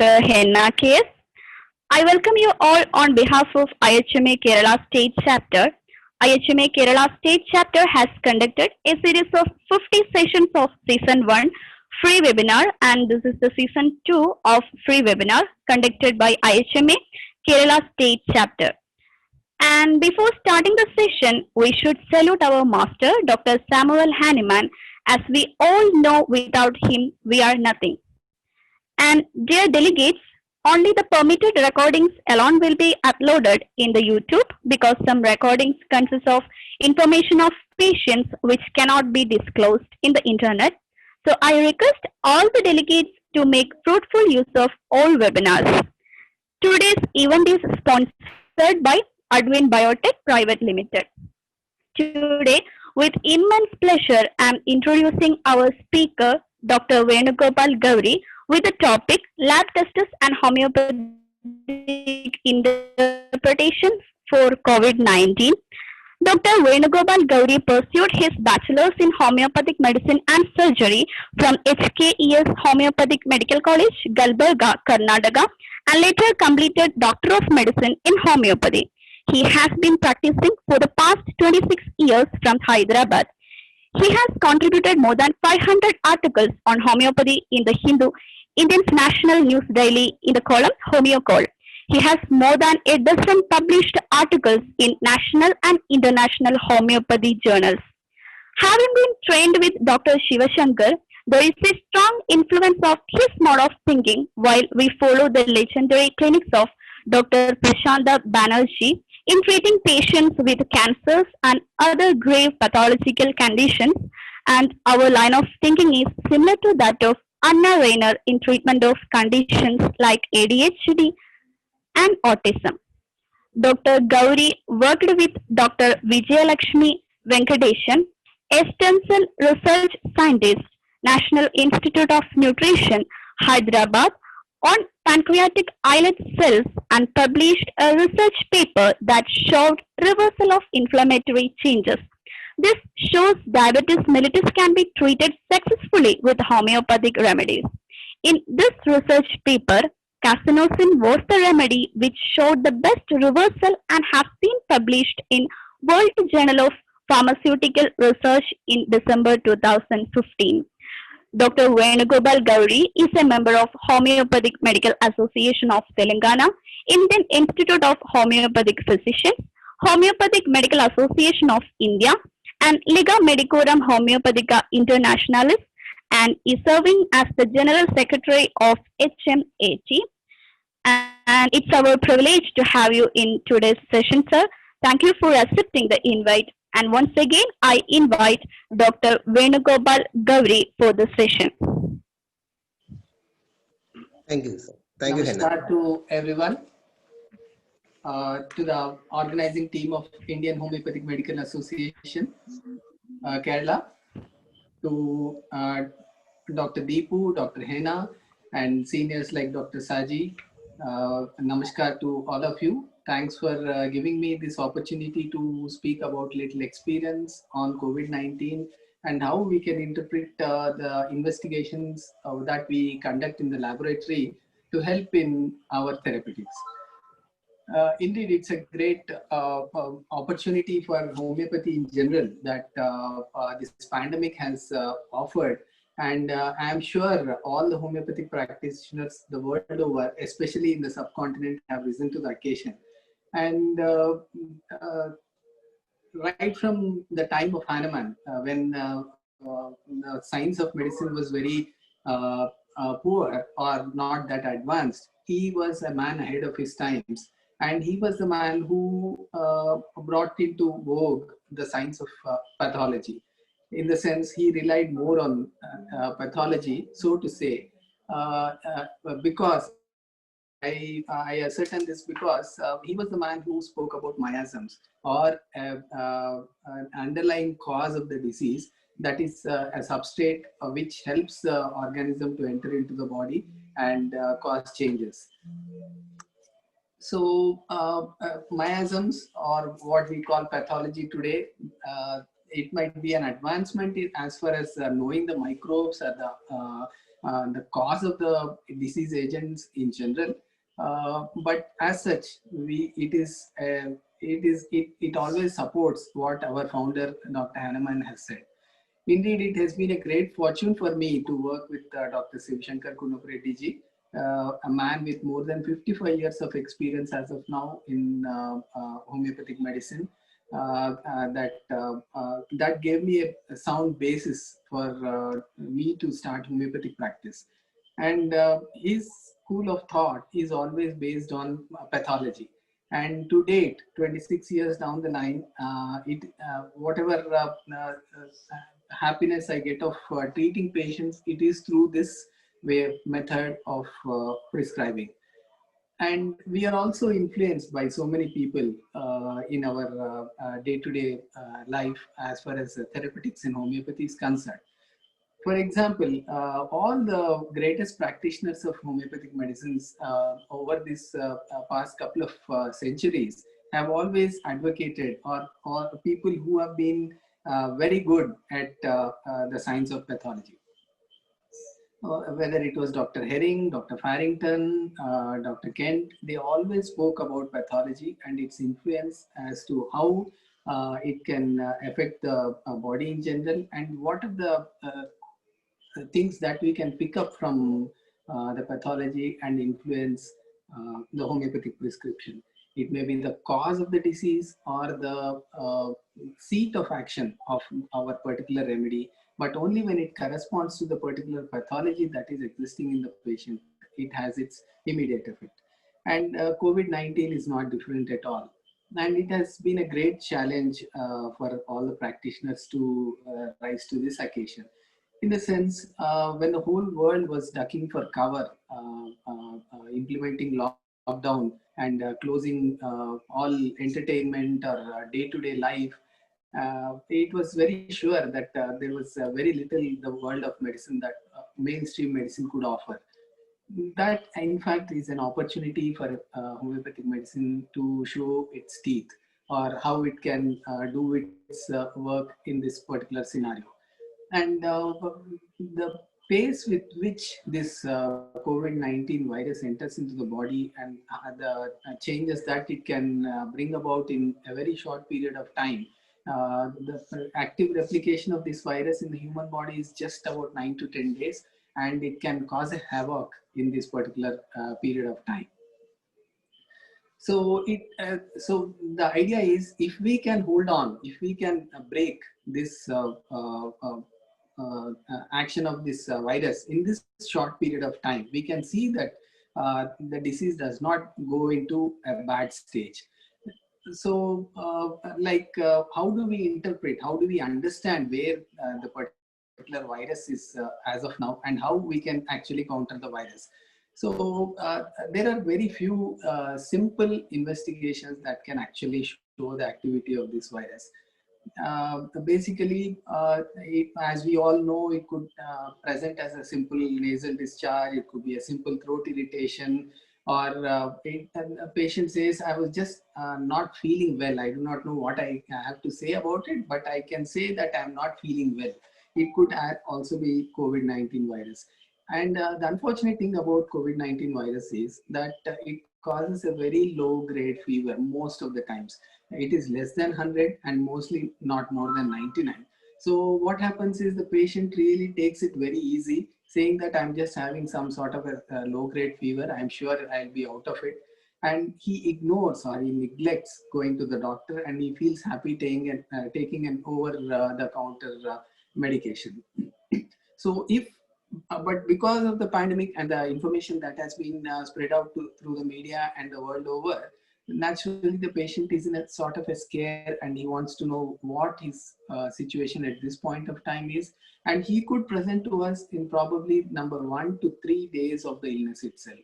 Dr. Henna KS. I welcome you all on behalf of IHMA Kerala State Chapter. IHMA Kerala State Chapter has conducted a series of 50 sessions of Season 1 free webinar, and this is the Season 2 of free webinar conducted by IHMA Kerala State Chapter. And before starting the session, we should salute our master, Dr. Samuel Hahnemann, as we all know without him we are nothing. And dear delegates, only the permitted recordings alone will be uploaded in the YouTube because some recordings consist of information of patients which cannot be disclosed in the internet. So I request all the delegates to make fruitful use of all webinars. Today's event is sponsored by Advent Biotech Private Limited. Today, with immense pleasure, I am introducing our speaker, Dr. Venugopal Gauri, with the topic Lab Tests and Homeopathic Interpretations for COVID-19. Dr. Venugopal Gauri pursued his bachelor's in homeopathic medicine and surgery from HKES Homeopathic Medical College, Gulbarga, Karnataka, and later completed Doctor of Medicine in Homeopathy. He has been practicing for the past 26 years from Hyderabad. He has contributed more than 500 articles on homeopathy in the Hindu, Indian National News Daily in the column HomeoCall. He has more than a dozen published articles in national and international homeopathy journals. Having been trained with Dr. Shivashankar, there is a strong influence of his mode of thinking while we follow the legendary clinics of Dr. Prashanta Banerjee in treating patients with cancers and other grave pathological conditions, and our line of thinking is similar to that of Anna Rainer in treatment of conditions like ADHD and autism. Dr. Gauri worked with Dr. Vijayalakshmi Venkadeshan, a stem cell research scientist, National Institute of Nutrition, Hyderabad, on pancreatic islet cells and published a research paper that showed reversal of inflammatory changes. This shows diabetes mellitus can be treated successfully with homeopathic remedies. In this research paper, casinosin was the remedy which showed the best reversal and has been published in World Journal of Pharmaceutical Research in December 2015. Dr. Venugopal Gauri is a member of Homeopathic Medical Association of Telangana, Indian Institute of Homeopathic Physicians, Homeopathic Medical Association of India, and Liga Medicorum Homeopathica Internationalis, and is serving as the General Secretary of HMAT. And it's our privilege to have you in today's session, sir. Thank you for accepting the invite. And once again, I invite Dr. Venugopal Gauri for the session. Thank you, sir. Thank you, Henna. Namaskar to everyone, to the organizing team of Indian Homeopathic Medical Association, Kerala, to Dr. Deepu, Dr. Henna, and seniors like Dr. Saji. Namaskar to all of you. Thanks for giving me this opportunity to speak about little experience on COVID-19 and how we can interpret the investigations that we conduct in the laboratory to help in our therapeutics. Indeed, it's a great opportunity for homeopathy in general that this pandemic has offered. And I'm sure all the homeopathic practitioners the world over, especially in the subcontinent, have risen to the occasion. And right from the time of Hahnemann, when the science of medicine was very poor or not that advanced, he was a man ahead of his times. And he was the man who brought into vogue the science of pathology. In the sense, he relied more on pathology, so to say, because I ascertain this because he was the man who spoke about miasms, or an underlying cause of the disease that is a substrate which helps the organism to enter into the body and cause changes. So miasms, or what we call pathology today, it might be an advancement as far as knowing the microbes or the the cause of the disease agents in general. But as such, it always supports what our founder, Dr. Hahnemann, has said. Indeed, it has been a great fortune for me to work with Dr. Sivashankar Kunnapreddy ji, a man with more than 55 years of experience as of now in homeopathic medicine. That gave me a sound basis for me to start homeopathic practice. And his school of thought is always based on pathology. And to date, 26 years down the line, whatever happiness I get of treating patients, it is through this method of prescribing. And we are also influenced by so many people in our day-to-day life as far as therapeutics in homeopathy is concerned. For example, all the greatest practitioners of homeopathic medicines over this past couple of centuries have always advocated, or people who have been very good at the science of pathology. Whether it was Dr. Herring, Dr. Farrington, Dr. Kent, they always spoke about pathology and its influence as to how it can affect the body in general, and what are the things that we can pick up from the pathology and influence the homeopathic prescription. It may be the cause of the disease or the seat of action of our particular remedy, but only when it corresponds to the particular pathology that is existing in the patient, it has its immediate effect. And COVID-19 is not different at all. And it has been a great challenge for all the practitioners to rise to this occasion. In the sense, when the whole world was ducking for cover, implementing lockdown and closing all entertainment or day-to-day life, it was very sure that there was very little in the world of medicine that mainstream medicine could offer. That, in fact, is an opportunity for homeopathic medicine to show its teeth, or how it can do its work in this particular scenario. And the pace with which this COVID-19 virus enters into the body, and the changes that it can bring about in a very short period of time. The active replication of this virus in the human body is just about 9 to 10 days, and it can cause a havoc in this particular period of time. So so the idea is, if we can hold on, if we can break this action of this virus in this short period of time, we can see that the disease does not go into a bad stage. So how do we interpret, how do we understand where the particular virus is as of now, and how we can actually counter the virus? So there are very few simple investigations that can actually show the activity of this virus. Basically, as we all know, it could present as a simple nasal discharge, it could be a simple throat irritation, or a patient says, I was just not feeling well. I do not know what I have to say about it, but I can say that I'm not feeling well. It could also be COVID-19 virus. And the unfortunate thing about COVID-19 virus is that it causes a very low grade fever most of the times. It is less than 100 and mostly not more than 99. So what happens is the patient really takes it very easy, saying that I'm just having some sort of a low grade fever. I'm sure I'll be out of it. And he ignores or he neglects going to the doctor, and he feels happy taking an over the counter medication. So but because of the pandemic and the information that has been spread out through the media and the world over, naturally the patient is in a sort of a scare, and he wants to know what his situation at this point of time is. And he could present to us in probably number 1 to 3 days of the illness itself.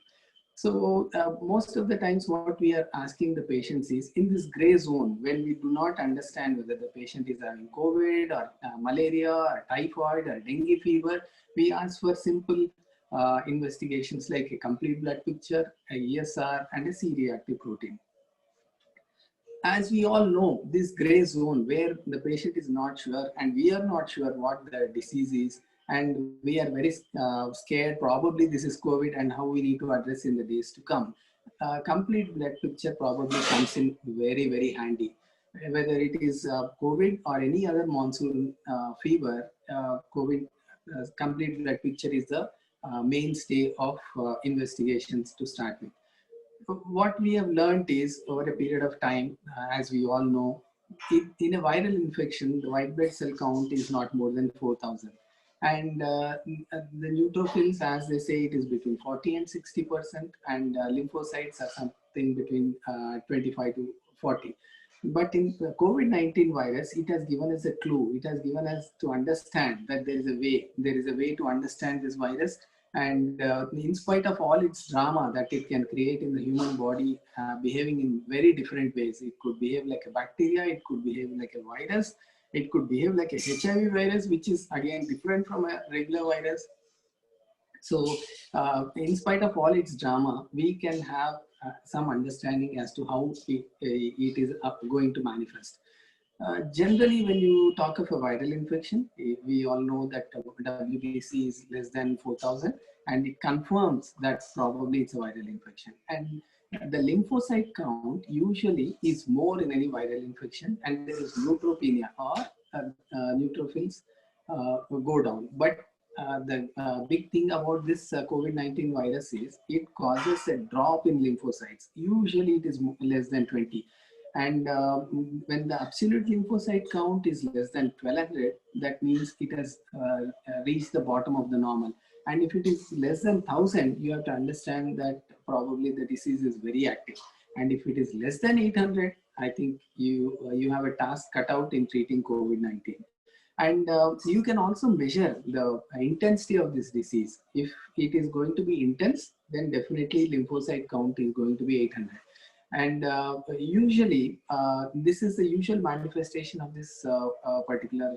So most of the times what we are asking the patients is, in this gray zone, when we do not understand whether the patient is having COVID or malaria or typhoid or dengue fever, we ask for simple investigations like a complete blood picture, a ESR, and a C-reactive protein. As we all know, this gray zone where the patient is not sure and we are not sure what the disease is, and we are very scared. Probably this is COVID, and how we need to address in the days to come. Complete blood picture probably comes in very, very handy. Whether it is COVID or any other monsoon fever, COVID complete blood picture is the mainstay of investigations to start with. What we have learned is over a period of time, as we all know, in a viral infection, the white blood cell count is not more than 4,000. And the neutrophils, as they say, it is between 40 and 60%, and lymphocytes are something between 25 to 40. But in the COVID-19 virus, it has given us a clue. It has given us to understand that there is a way to understand this virus. And in spite of all its drama that it can create in the human body, behaving in very different ways. It could behave like a bacteria, it could behave like a virus, it could behave like a HIV virus, which is again different from a regular virus. So in spite of all its drama, we can have some understanding as to how it is going to manifest. Generally, when you talk of a viral infection, we all know that WBC is less than 4,000, and it confirms that probably it's a viral infection. And the lymphocyte count usually is more in any viral infection, and there is neutropenia, or neutrophils go down. But the big thing about this COVID-19 virus is it causes a drop in lymphocytes. Usually it is less than 20. And when the absolute lymphocyte count is less than 1200, that means it has reached the bottom of the normal. And if it is less than 1000, you have to understand that probably the disease is very active. And if it is less than 800, I think you have a task cut out in treating COVID-19. And you can also measure the intensity of this disease. If it is going to be intense, then definitely lymphocyte count is going to be 800. And usually, this is the usual manifestation of this particular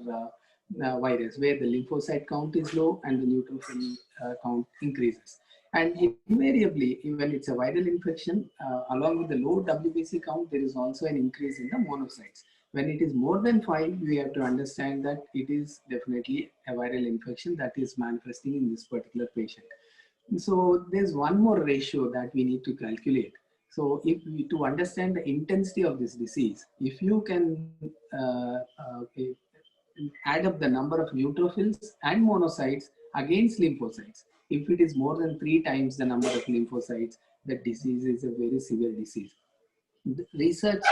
virus, where the lymphocyte count is low and the neutrophil count increases. And invariably, when it's a viral infection, along with the low WBC count, there is also an increase in the monocytes. When it is more than 5, we have to understand that it is definitely a viral infection that is manifesting in this particular patient. So there's one more ratio that we need to calculate. So if we, to understand the intensity of this disease, if you can add up the number of neutrophils and monocytes against lymphocytes, if it is more than 3 times the number of lymphocytes, the disease is a very severe disease. The research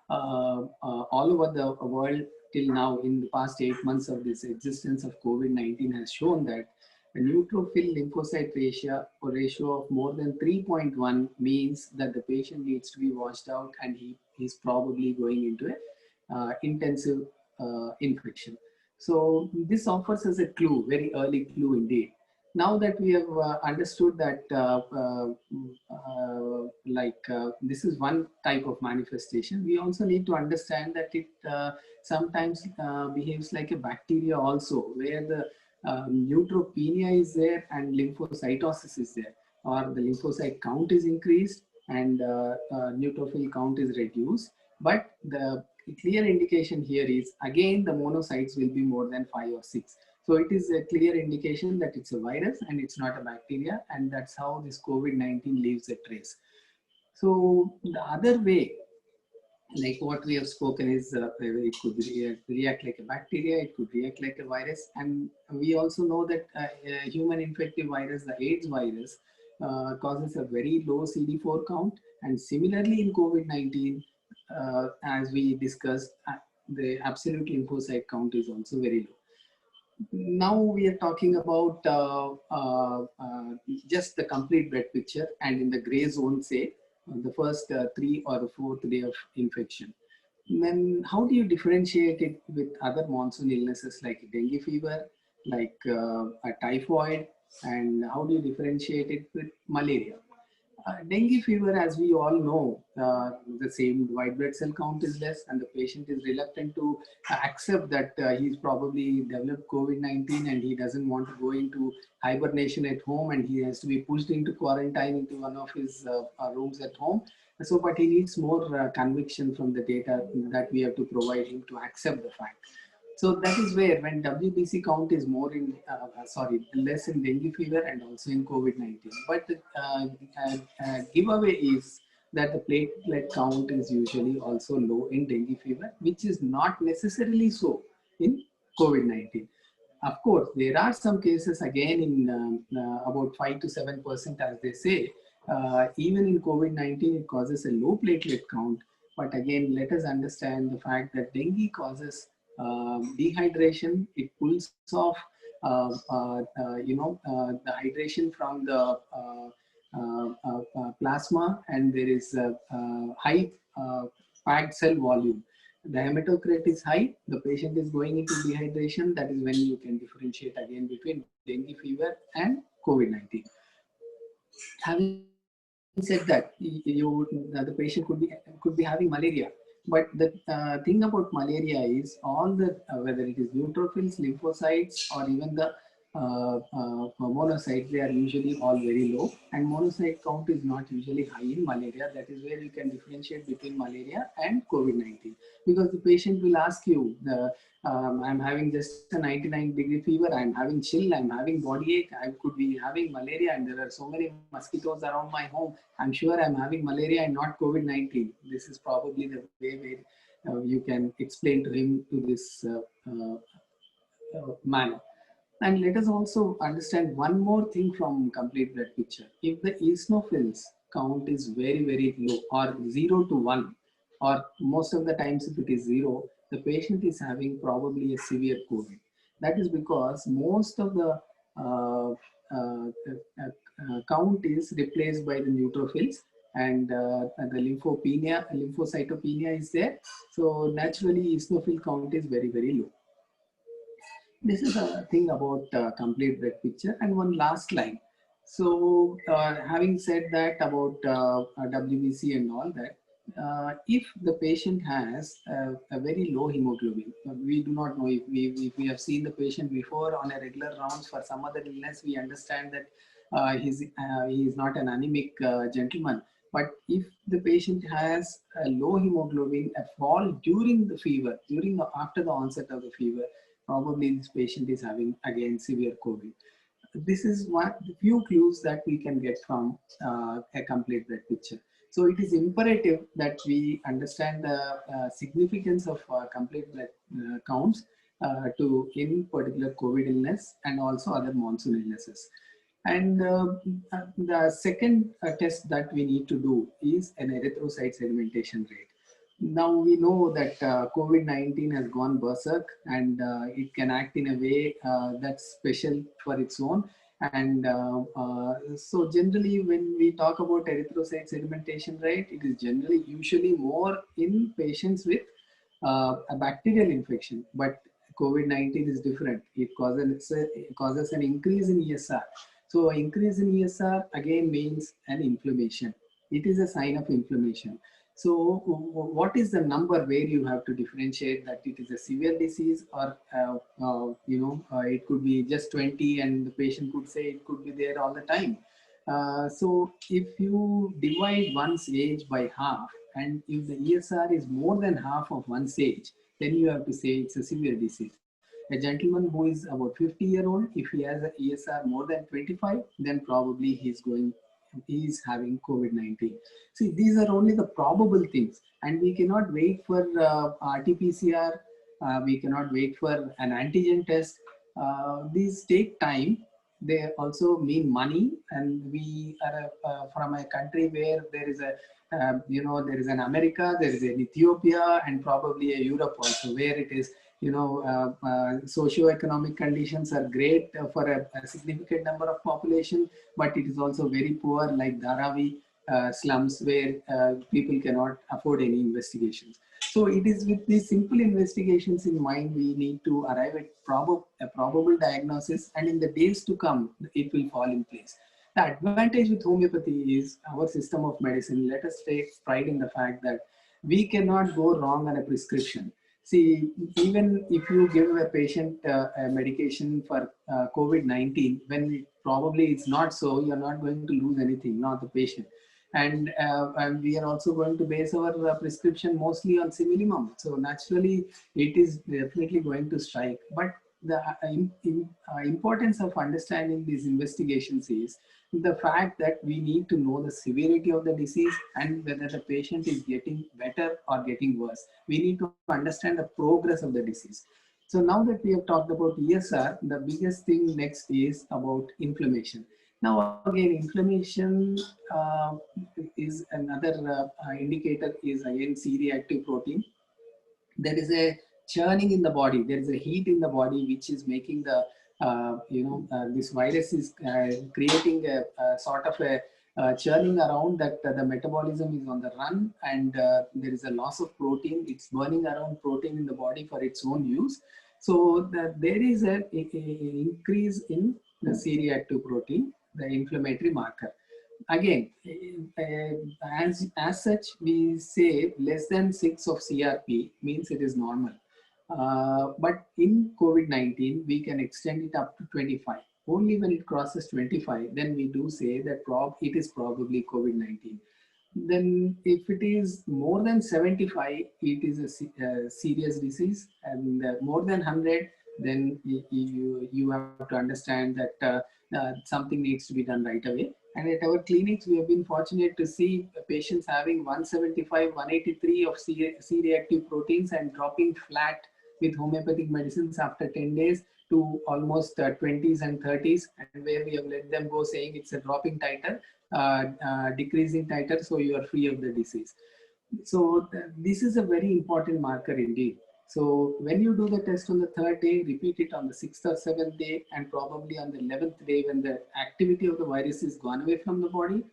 all over the world till now, in the past 8 months of this existence of COVID-19, has shown that a neutrophil lymphocyte ratio of more than 3.1 means that the patient needs to be washed out, and he is probably going into a intensive infection. So this offers us a clue, very early clue indeed. Now that we have understood that this is one type of manifestation, we also need to understand that it sometimes behaves like a bacteria also, where the neutropenia is there and lymphocytosis is there, or the lymphocyte count is increased and neutrophil count is reduced. But the clear indication here is, again, the monocytes will be more than 5 or 6. So it is a clear indication that it's a virus and it's not a bacteria, and that's how this COVID-19 leaves a trace. So the other way, like what we have spoken, is it could react like a bacteria, it could react like a virus. And we also know that a human infective virus, the AIDS virus, causes a very low CD4 count. And similarly in COVID-19, as we discussed, the absolute lymphocyte count is also very low. Now we are talking about just the complete blood picture, and in the gray zone, say, the first 3 or the 4th day of infection. Then how do you differentiate it with other monsoon illnesses like dengue fever, like typhoid, and how do you differentiate it with malaria? Dengue fever, as we all know, the same white blood cell count is less, and the patient is reluctant to accept that he's probably developed COVID-19 and he doesn't want to go into hibernation at home, and he has to be pushed into quarantine into one of his rooms at home. So, but he needs more conviction from the data that we have to provide him to accept the fact. So that is where when WBC count is more in, less in dengue fever and also in COVID-19. But the giveaway is that the platelet count is usually also low in dengue fever, which is not necessarily so in COVID-19. Of course, there are some cases again in about 5 to 7%, as they say. Even in COVID-19, it causes a low platelet count. But again, let us understand the fact that dengue causes dehydration. It pulls off, the hydration from the plasma, and there is a high packed cell volume. The hematocrit is high, the patient is going into dehydration. That is when you can differentiate again between dengue fever and COVID-19. Having said that, the patient could be having malaria. But the thing about malaria is all the whether it is neutrophils, lymphocytes, or even the monocytes, they are usually all very low, and monocyte count is not usually high in malaria. That is where you can differentiate between malaria and COVID-19, because the patient will ask you, I'm having just a 99-degree fever, I'm having chill, I'm having body ache, I could be having malaria, and there are so many mosquitoes around my home. I'm sure I'm having malaria and not COVID-19. This is probably the way where you can explain to him to this manner. And let us also understand one more thing from complete blood picture. If the eosinophils count is very, very low, or 0 to 1, or most of the times if it is 0, the patient is having probably a severe COVID. That is because most of the count is replaced by the neutrophils, and the lymphocytopenia is there. So naturally eosinophil count is very, very low. This is a thing about complete blood picture. And one last line. So having said that about WBC and all that, if the patient has a very low hemoglobin, we do not know if we have seen the patient before on a regular rounds for some other illness, we understand that he is not an anemic gentleman. But if the patient has a low hemoglobin, a fall during the fever, after the onset of the fever, probably this patient is having again severe COVID. This is one few clues that we can get from a complete blood picture. So it is imperative that we understand the significance of complete blood counts in particular COVID illness and also other monsoon illnesses. And the second test that we need to do is an erythrocyte sedimentation rate. Now we know that COVID-19 has gone berserk, and it can act in a way that's special for its own. And so generally when we talk about erythrocyte sedimentation rate, it is generally usually more in patients with a bacterial infection. But COVID-19 is different. It causes an increase in ESR. So increase in ESR again means an inflammation. It is a sign of inflammation. So what is the number where you have to differentiate that it is a severe disease, or it could be just 20 and the patient could say it could be there all the time. So if you divide one's age by half, and if the ESR is more than half of one's age, then you have to say it's a severe disease. A gentleman who is about 50-year-old, if he has an ESR more than 25, then probably he is having COVID-19. See, these are only the probable things, and we cannot wait for RT-PCR. We cannot wait for an antigen test. These take time. They also mean money, and we are from a country where there is there is an America, there is an Ethiopia, and probably a Europe also, where it is socio-economic conditions are great for a significant number of population, but it is also very poor, like Dharavi slums, where people cannot afford any investigations. So it is with these simple investigations in mind, we need to arrive at a probable diagnosis, and in the days to come, it will fall in place. The advantage with homeopathy is our system of medicine. Let us take pride in the fact that we cannot go wrong on a prescription. See, even if you give a patient a medication for COVID-19, when probably it's not so, you're not going to lose anything, not the patient. and we are also going to base our prescription mostly on Similimum. So naturally, it is definitely going to strike. But the importance of understanding these investigations is the fact that we need to know the severity of the disease and whether the patient is getting better or getting worse. We need to understand the progress of the disease. So now that we have talked about ESR, the biggest thing next is about inflammation. Now again, inflammation is another indicator is again C-reactive protein. There is a churning in the body. There is a heat in the body which is making the this virus is creating a sort of a churning around that the metabolism is on the run, and there is a loss of protein. It's burning around protein in the body for its own use. So there is a increase in the C-reactive protein, the inflammatory marker. Again, as such, we say less than 6 of CRP means it is normal. But in COVID-19, we can extend it up to 25. Only when it crosses 25, then we do say that it is probably COVID-19. Then if it is more than 75, it is a serious disease, and more than 100, then you have to understand that something needs to be done right away. And at our clinics, we have been fortunate to see patients having 175, 183 of C-reactive proteins and dropping flat with homeopathic medicines after 10 days to almost 20s and 30s, and where we have let them go saying it's a dropping titer, decreasing titer, so you are free of the disease. So this is a very important marker indeed. So when you do the test on the 3rd day, repeat it on the 6th or 7th day, and probably on the 11th day when the activity of the virus is gone away from the body.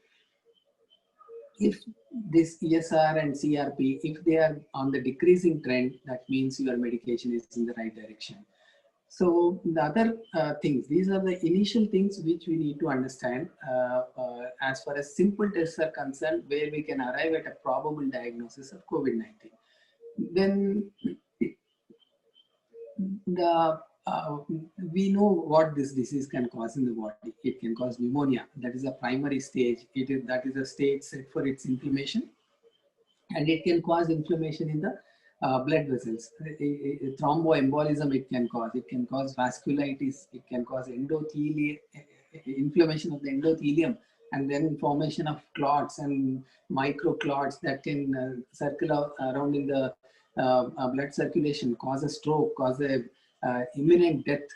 If this ESR and CRP, if they are on the decreasing trend, that means your medication is in the right direction. So the other things, these are the initial things which we need to understand as far as simple tests are concerned, where we can arrive at a probable diagnosis of COVID-19. Then we know what this disease can cause in the body. It can cause pneumonia. That is a primary stage. That is a stage set for its inflammation. And it can cause inflammation in the blood vessels. Thromboembolism it can cause. It can cause vasculitis. It can cause inflammation of the endothelium, and then formation of clots and microclots that can circle around in the blood circulation, cause a stroke, cause a imminent death.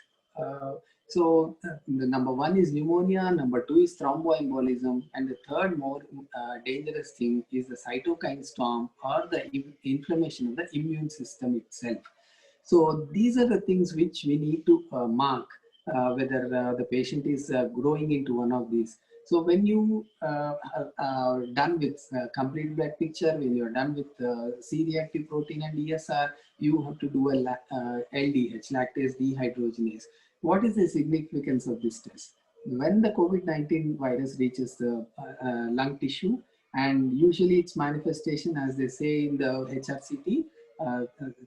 The number 1 is pneumonia, number 2 is thromboembolism, and the third more dangerous thing is the cytokine storm, or the inflammation of the immune system itself. So these are the things which we need to mark whether the patient is growing into one of these. So when you are done with complete blood picture, when you are done with C-reactive protein and ESR, you have to do a LDH, lactase dehydrogenase. What is the significance of this test? When the COVID-19 virus reaches the lung tissue, and usually its manifestation, as they say in the HRCT,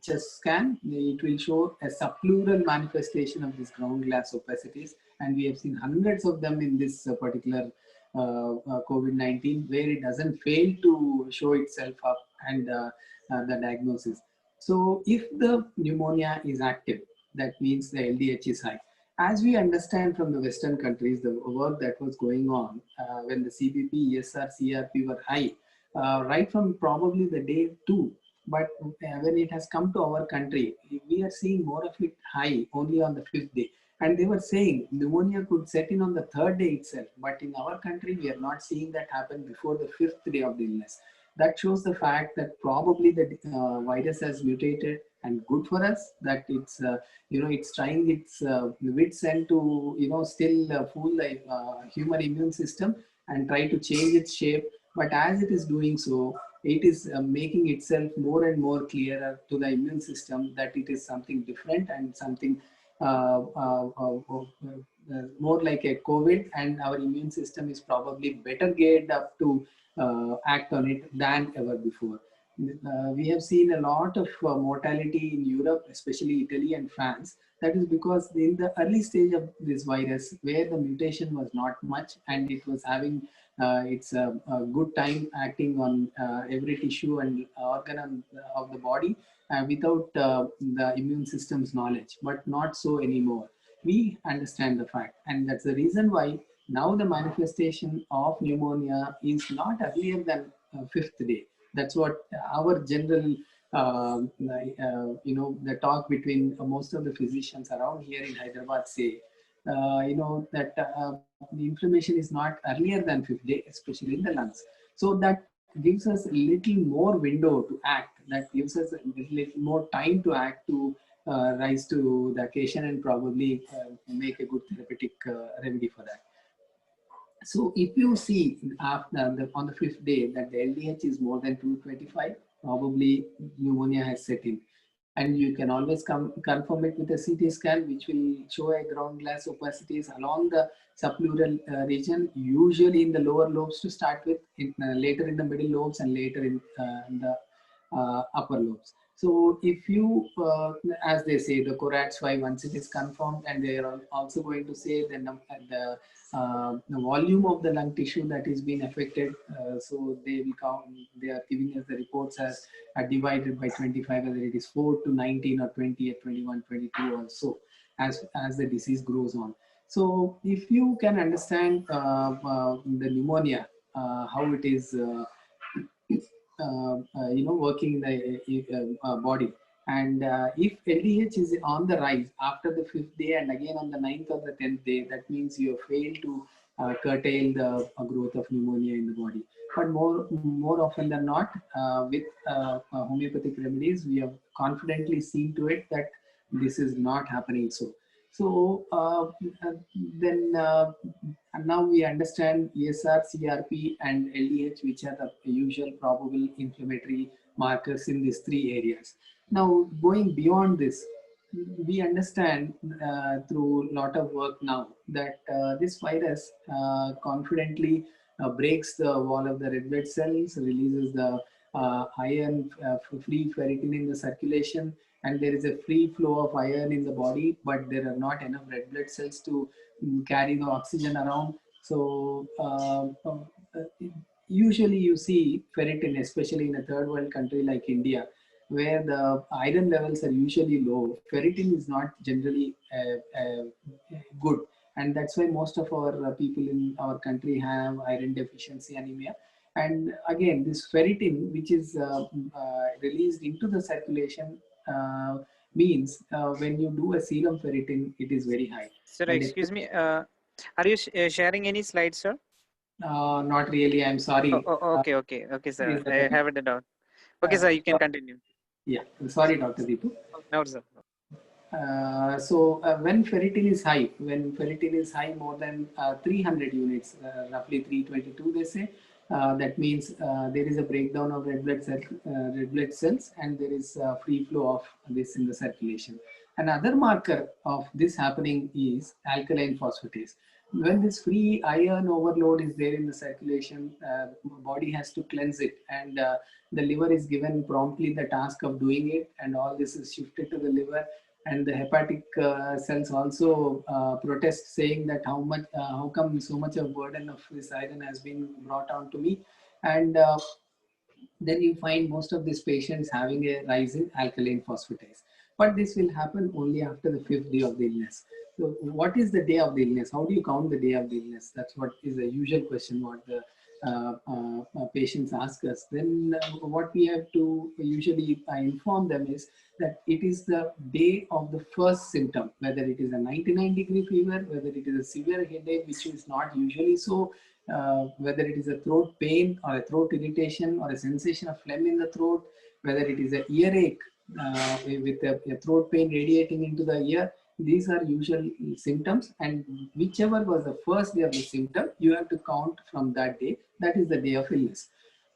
chest scan, it will show a subpleural manifestation of this ground glass opacities, and we have seen hundreds of them in this particular COVID-19, where it doesn't fail to show itself up and the diagnosis. So if the pneumonia is active, that means the LDH is high. As we understand from the Western countries, the work that was going on when the CBP, ESR, CRP were high, right from probably the day 2, but when it has come to our country, we are seeing more of it high only on the 5th day. And they were saying pneumonia could set in on the 3rd day itself. But in our country, we are not seeing that happen before the 5th day of the illness. That shows the fact that probably the virus has mutated, and good for us that it's it's trying its wits end to still fool the human immune system and try to change its shape. But as it is doing so, it is making itself more and more clearer to the immune system that it is something different and something more like a COVID, and our immune system is probably better geared up to act on it than ever before. We have seen a lot of mortality in Europe, especially Italy and France. That is because in the early stage of this virus, where the mutation was not much and it was having It's a good time acting on every tissue and organ of the body without the immune system's knowledge, but not so anymore. We understand the fact, and that's the reason why now the manifestation of pneumonia is not earlier than fifth day. That's what our general, the talk between most of the physicians around here in Hyderabad say, that the inflammation is not earlier than fifth day, especially in the lungs. So that gives us a little more window to act. That gives us a little more time to act to rise to the occasion and probably make a good therapeutic remedy for that. So if you see after on the fifth day that the LDH is more than 225, probably pneumonia has set in. And you can always confirm it with a CT scan, which will show a ground glass opacities along the subpleural region, usually in the lower lobes to start with, later in the middle lobes and later in the upper lobes. So if you, as they say, the Corads 5, once it is confirmed, and they are also going to say the volume of the lung tissue that is being affected. So they will count, they are giving us the reports as divided by 25, whether it is 4 to 19 or 20 or 21, 22 or so, as the disease grows on. So if you can understand the pneumonia, how it is working in the body. And if LDH is on the rise after the fifth day and again on the ninth or the 10th day, that means you have failed to curtail the growth of pneumonia in the body. But more often than not, with homeopathic remedies, we have confidently seen to it that this is not happening so. So then now we understand ESR, CRP, and LDH, which are the usual probable inflammatory markers in these three areas. Now, going beyond this, we understand through a lot of work now that this virus confidently breaks the wall of the red blood cells, releases the iron, free ferritin in the circulation, and there is a free flow of iron in the body, but there are not enough red blood cells to carry the oxygen around. So usually you see ferritin, especially in a third world country like India, where the iron levels are usually low. Ferritin is not generally good, and that's why most of our people in our country have iron deficiency anemia. And again, this ferritin, which is released into the circulation, means when you do a serum ferritin, it is very high. Sir, And excuse me. Are you sharing any slides, sir? not really. I'm sorry. Okay, sir. I have it down. Okay, sir. You can continue. Yeah, sorry, Dr. Deepu. No, sir. So when ferritin is high, more than 300 units, roughly 322, they say, that means there is a breakdown of red blood cells, and there is free flow of this in the circulation. Another marker of this happening is alkaline phosphatase. When this free iron overload is there in the circulation, body has to cleanse it, and the liver is given promptly the task of doing it, and all this is shifted to the liver. And the hepatic cells also protest, saying that how come so much of burden of this iron has been brought on to me. And then you find most of these patients having a rise in alkaline phosphatase. But this will happen only after the fifth day of the illness. So what is the day of the illness? How do you count the day of the illness? That's what is a usual question what the patients ask us. Then what we have to usually inform them is that it is the day of the first symptom, whether it is a 99-degree fever, whether it is a severe headache, which is not usually so, whether it is a throat pain or a throat irritation or a sensation of phlegm in the throat, whether it is an earache with a throat pain radiating into the ear. These are usual symptoms, and whichever was the first day of the symptom, you have to count from that day. That is the day of illness.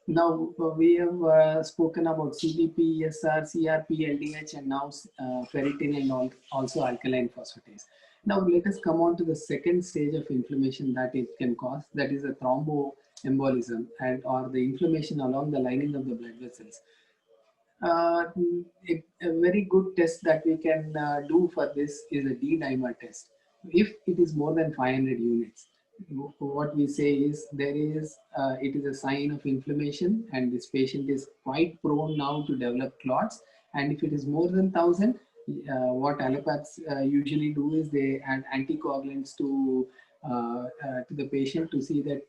Now we have spoken about CBP, ESR, CRP, LDH, and now ferritin and also alkaline phosphatase. Now let us come on to the second stage of inflammation that it can cause, that is a thromboembolism or the inflammation along the lining of the blood vessels. A very good test that we can do for this is a D-dimer test. If it is more than 500 units, what we say is it is a sign of inflammation, and this patient is quite prone now to develop clots. And if it is more than 1,000, what allopaths usually do is they add anticoagulants to the patient to see that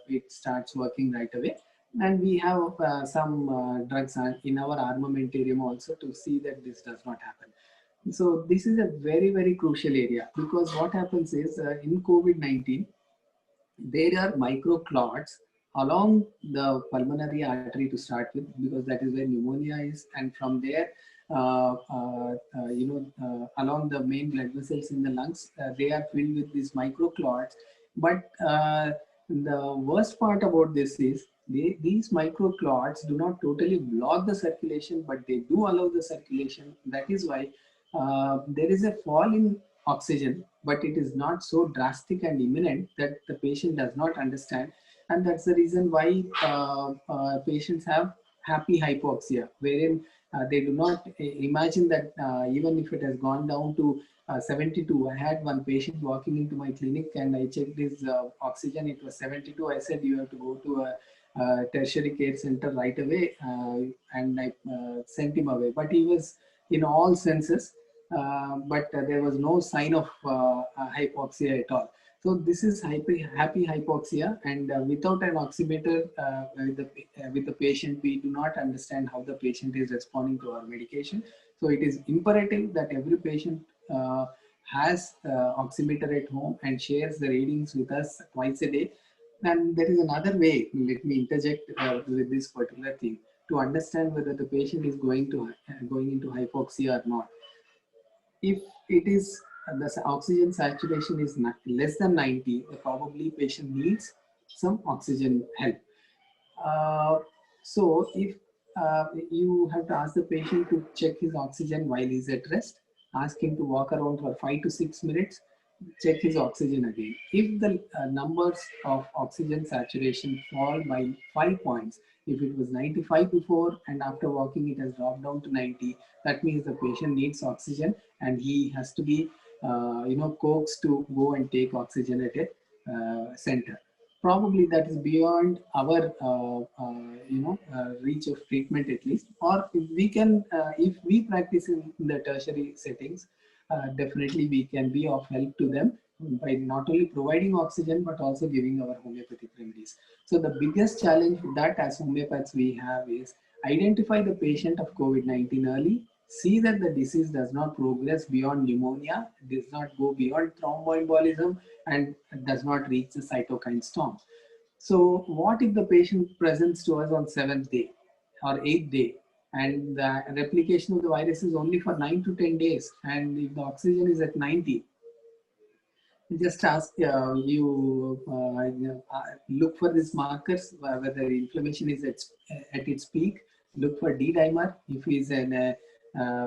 it starts working right away. And we have some drugs in our armamentarium also to see that this does not happen. So this is a very, very crucial area, because what happens is in COVID-19, there are microclots along the pulmonary artery to start with, because that is where pneumonia is, and from there along the main blood vessels in the lungs, they are filled with these microclots. But the worst part about this is these microclots do not totally block the circulation, but they do allow the circulation. That is why there is a fall in oxygen, but it is not so drastic and imminent that the patient does not understand. And that's the reason why patients have happy hypoxia, wherein they do not imagine that even if it has gone down to 72. I had one patient walking into my clinic and I checked his oxygen, it was 72. I said, you have to go to a tertiary care center right away, and I sent him away. But he was in all senses, but there was no sign of hypoxia at all. So this is happy hypoxia, and without an oximeter with the patient, we do not understand how the patient is responding to our medication. So it is imperative that every patient has oximeter at home and shares the readings with us twice a day. And there is another way, let me interject with this particular thing, to understand whether the patient is going into hypoxia or not. If it is the oxygen saturation is less than 90, probably patient needs some oxygen help. So if you have to ask the patient to check his oxygen while he's at rest, ask him to walk around for 5 to 6 minutes, check his oxygen again. If the numbers of oxygen saturation fall by 5 points, if it was 95 before and after walking it has dropped down to 90, that means the patient needs oxygen and he has to be coaxed to go and take oxygen at a center. Probably that is beyond our reach of treatment at least. Or if we practice in the tertiary settings, definitely we can be of help to them by not only providing oxygen but also giving our homeopathic remedies. So the biggest challenge that as homeopaths we have is identify the patient of COVID-19 early, see that the disease does not progress beyond pneumonia, does not go beyond thromboembolism, and does not reach the cytokine storm. So what if the patient presents to us on 7th day or 8th day, and the replication of the virus is only for 9 to 10 days, and if the oxygen is at 90, just ask look for these markers, whether inflammation is at its peak. Look for D-dimer. If he's in a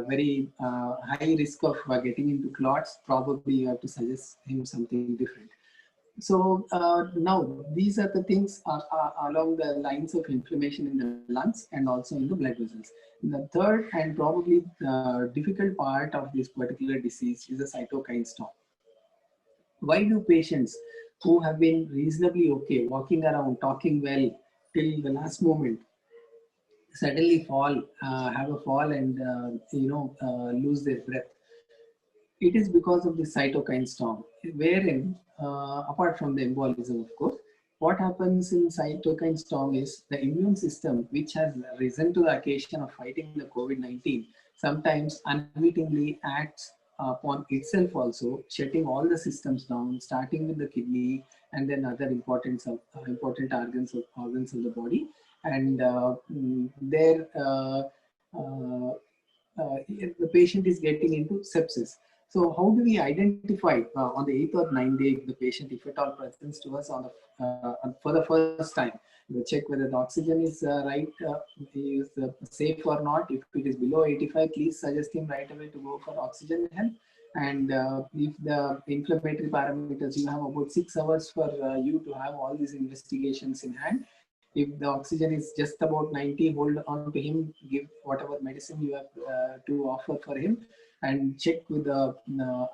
very high risk of getting into clots, probably you have to suggest him something different. So now these are the things along the lines of inflammation in the lungs and also in the blood vessels. The third and probably the difficult part of this particular disease is the cytokine storm. Why do patients who have been reasonably okay, walking around, talking well till the last moment, suddenly have a fall and lose their breath? It is because of the cytokine storm, wherein apart from the embolism, of course, what happens in cytokine storm is the immune system, which has risen to the occasion of fighting the COVID-19, sometimes unwittingly acts upon itself also, shutting all the systems down, starting with the kidney and then other important organs of the body. And the patient is getting into sepsis. So how do we identify on the 8th or 9th day the patient, if at all presents to us for the first time? We check whether the oxygen is is safe or not. If it is below 85, please suggest him right away to go for oxygen help. And if the inflammatory parameters, you have about 6 hours for you to have all these investigations in hand. If the oxygen is just about 90, hold on to him, give whatever medicine you have to offer for him, and check with the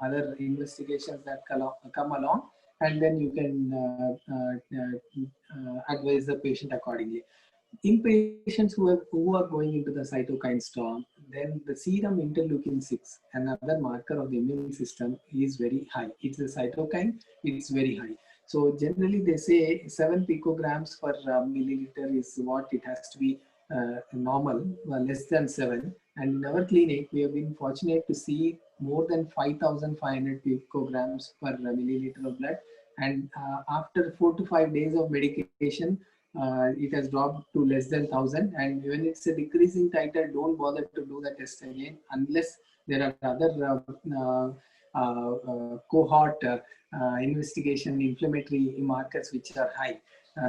other investigations that come along. and then you can advise the patient accordingly. In patients who are going into the cytokine storm, then the serum interleukin 6, another marker of the immune system, is very high. It's a cytokine, it's very high. So generally they say 7 picograms per milliliter is what it has to be normal, less than 7. And in our clinic, we have been fortunate to see more than 5,500 picograms per milliliter of blood. And after 4 to 5 days of medication, it has dropped to less than 1,000. And when it's a decreasing titer, don't bother to do the test again unless there are other cohort investigation inflammatory markers which are high,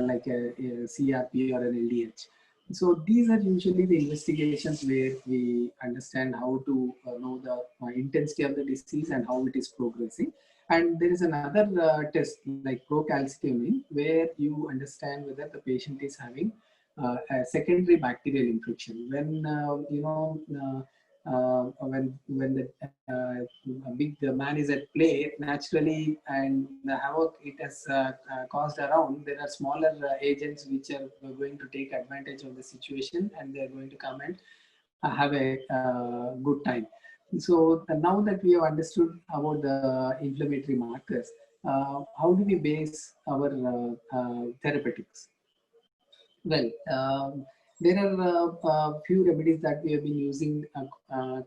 like a CRP or an LDH. So these are usually the investigations where we understand how to know the intensity of the disease and how it is progressing. And there is another test like procalcitonin, where you understand whether the patient is having a secondary bacterial infection. When when the big man is at play naturally, and the havoc it has caused around, there are smaller agents which are going to take advantage of the situation, and they are going to come and have a good time. So now that we have understood about the inflammatory markers, how do we base our therapeutics? Well, there are a few remedies that we have been using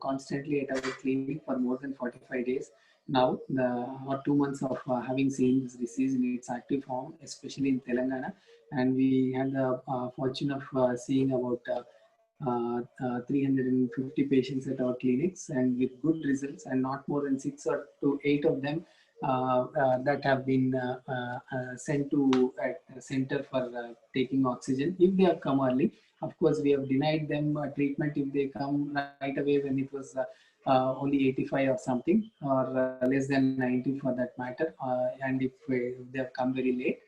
constantly at our clinic for more than 45 days now, or 2 months of having seen this disease in its active form, especially in Telangana. And we had the fortune of seeing about 350 patients at our clinics, and with good results, and not more than 6 or to 8 of them that have been sent to a center for taking oxygen if they have come early. Of course, we have denied them treatment if they come right away when it was only 85 or something, or less than 90 for that matter, and if they have come very late.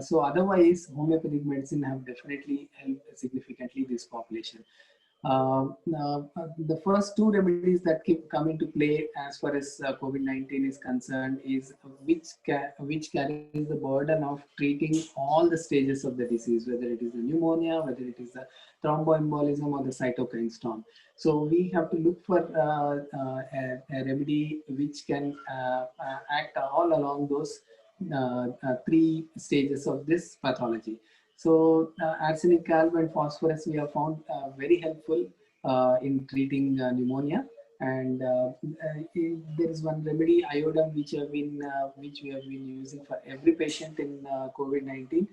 So otherwise, homeopathic medicine have definitely helped significantly this population. The first two remedies that come into play as far as COVID-19 is concerned is which carries the burden of treating all the stages of the disease, whether it is the pneumonia, whether it is the thromboembolism or the cytokine storm. So we have to look for a remedy which can act all along those 3 stages of this pathology. So arsenic, calcium, and phosphorus we have found very helpful in treating pneumonia. And there is one remedy, iodine, which we have been using for every patient in COVID-19,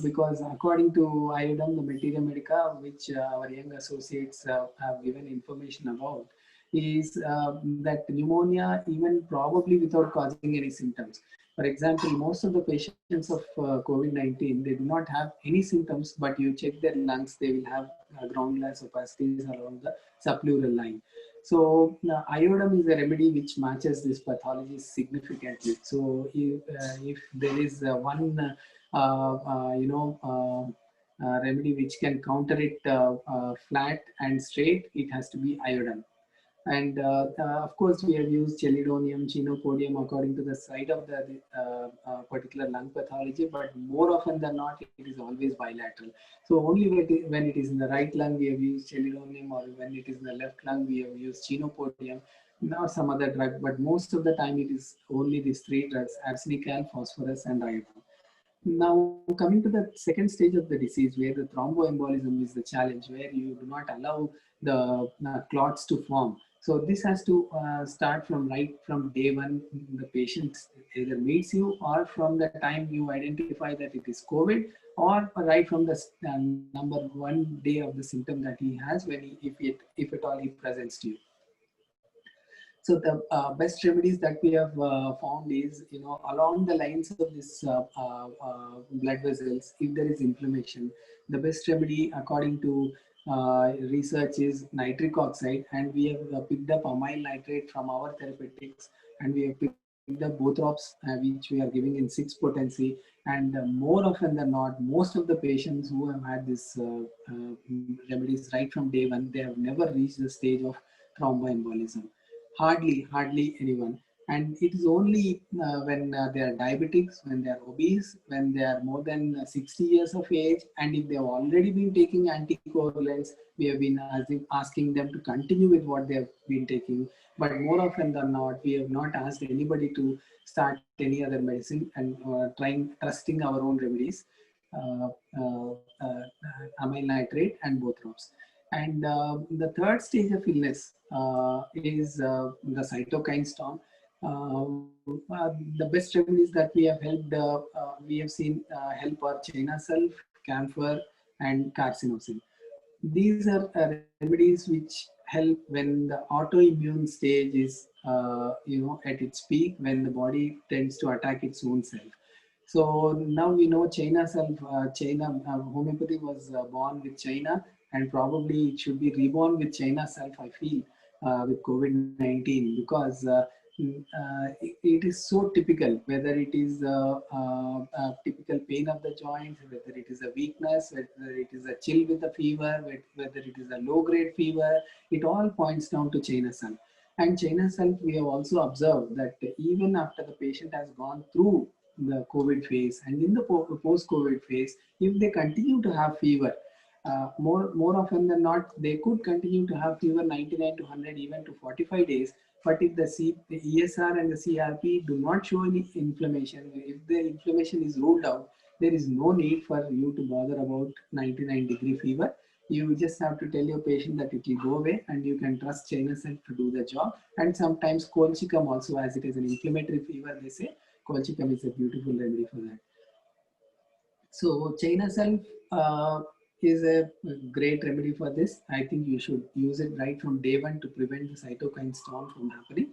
because according to iodine, the Materia Medica, which our young associates have given information about, is that pneumonia, even probably without causing any symptoms. For example, most of the patients of COVID-19, they do not have any symptoms, but you check their lungs, they will have ground-glass opacities along the subpleural line. So iodine is a remedy which matches this pathology significantly. So if there is one, remedy which can counter it flat and straight, it has to be iodine. And of course, we have used chelidonium, chenopodium according to the site of the particular lung pathology, but more often than not, it is always bilateral. So only when it is in the right lung, we have used chelidonium, or when it is in the left lung, we have used chenopodium, now some other drug, but most of the time it is only these 3 drugs, arsenic, phosphorus, and iodine. Now, coming to the second stage of the disease, where the thromboembolism is the challenge, where you do not allow the clots to form. So this has to start from right from day one. The patient either meets you, or from the time you identify that it is COVID, or right from the number 1 day of the symptom that he has when if at all he presents to you. So the best remedies that we have found is, along the lines of this blood vessels, if there is inflammation, the best remedy according to research is nitric oxide, and we have picked up amyl nitrate from our therapeutics, and we have picked up Bothrops, which we are giving in 6 potency. And more often than not, most of the patients who have had this remedies right from day one, they have never reached the stage of thromboembolism. Hardly anyone. And it is only when they are diabetics, when they are obese, when they are more than 60 years of age, and if they have already been taking anticoagulants, we have been asking them to continue with what they have been taking. But more often than not, we have not asked anybody to start any other medicine and trusting our own remedies, uh, uh, amyl nitrate and Bothrops. And the third stage of illness is the cytokine storm. The best remedies that we have helped, we have seen help are China self, camphor, and carcinosin. These are remedies which help when the autoimmune stage is, at its peak, when the body tends to attack its own self. So now we know China self, China homeopathy was born with China, and probably it should be reborn with China self, I feel, with COVID-19, because it is so typical, whether it is typical pain of the joints, whether it is a weakness, whether it is a chill with a fever, whether it is a low grade fever, it all points down to China self. And China self, we have also observed that even after the patient has gone through the COVID phase and in the post-COVID phase, if they continue to have fever, more often than not, they could continue to have fever 99 to 100, even to 45 days. But if the ESR and the CRP do not show any inflammation, if the inflammation is ruled out, there is no need for you to bother about 99-degree fever. You just have to tell your patient that it will go away, and you can trust China self to do the job. And sometimes colchicum also, as it is an inflammatory fever, they say colchicum is a beautiful remedy for that. So China self is a great remedy for this. I think you should use it right from day one to prevent the cytokine storm from happening.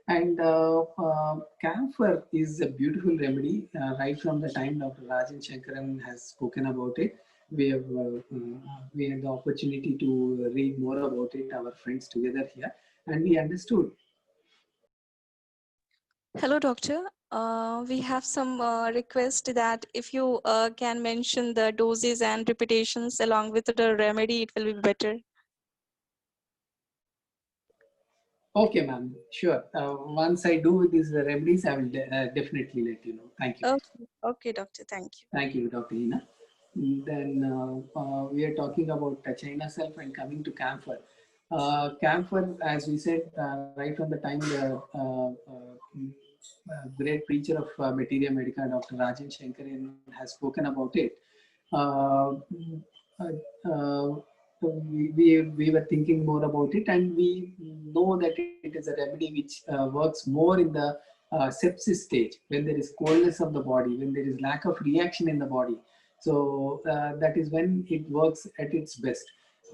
And camphor is a beautiful remedy right from the time Dr. Rajan Shankaran has spoken about it. We have we had the opportunity to read more about it, our friends together here, and we understood. Hello, doctor. We have some request that if you can mention the doses and repetitions along with the remedy, it will be better. Okay, ma'am. Sure. Once I do with these remedies, I will definitely let you know. Thank you. Okay, okay, doctor. Thank you. Thank you, Dr. Hina. Then we are talking about China self and coming to camphor. Camphor, as we said, right from the time the great preacher of Materia Medica, Dr. Rajan Shankaran, has spoken about it. Uh, we were thinking more about it, and we know that it is a remedy which works more in the sepsis stage, when there is coldness of the body, when there is lack of reaction in the body. So that is when it works at its best.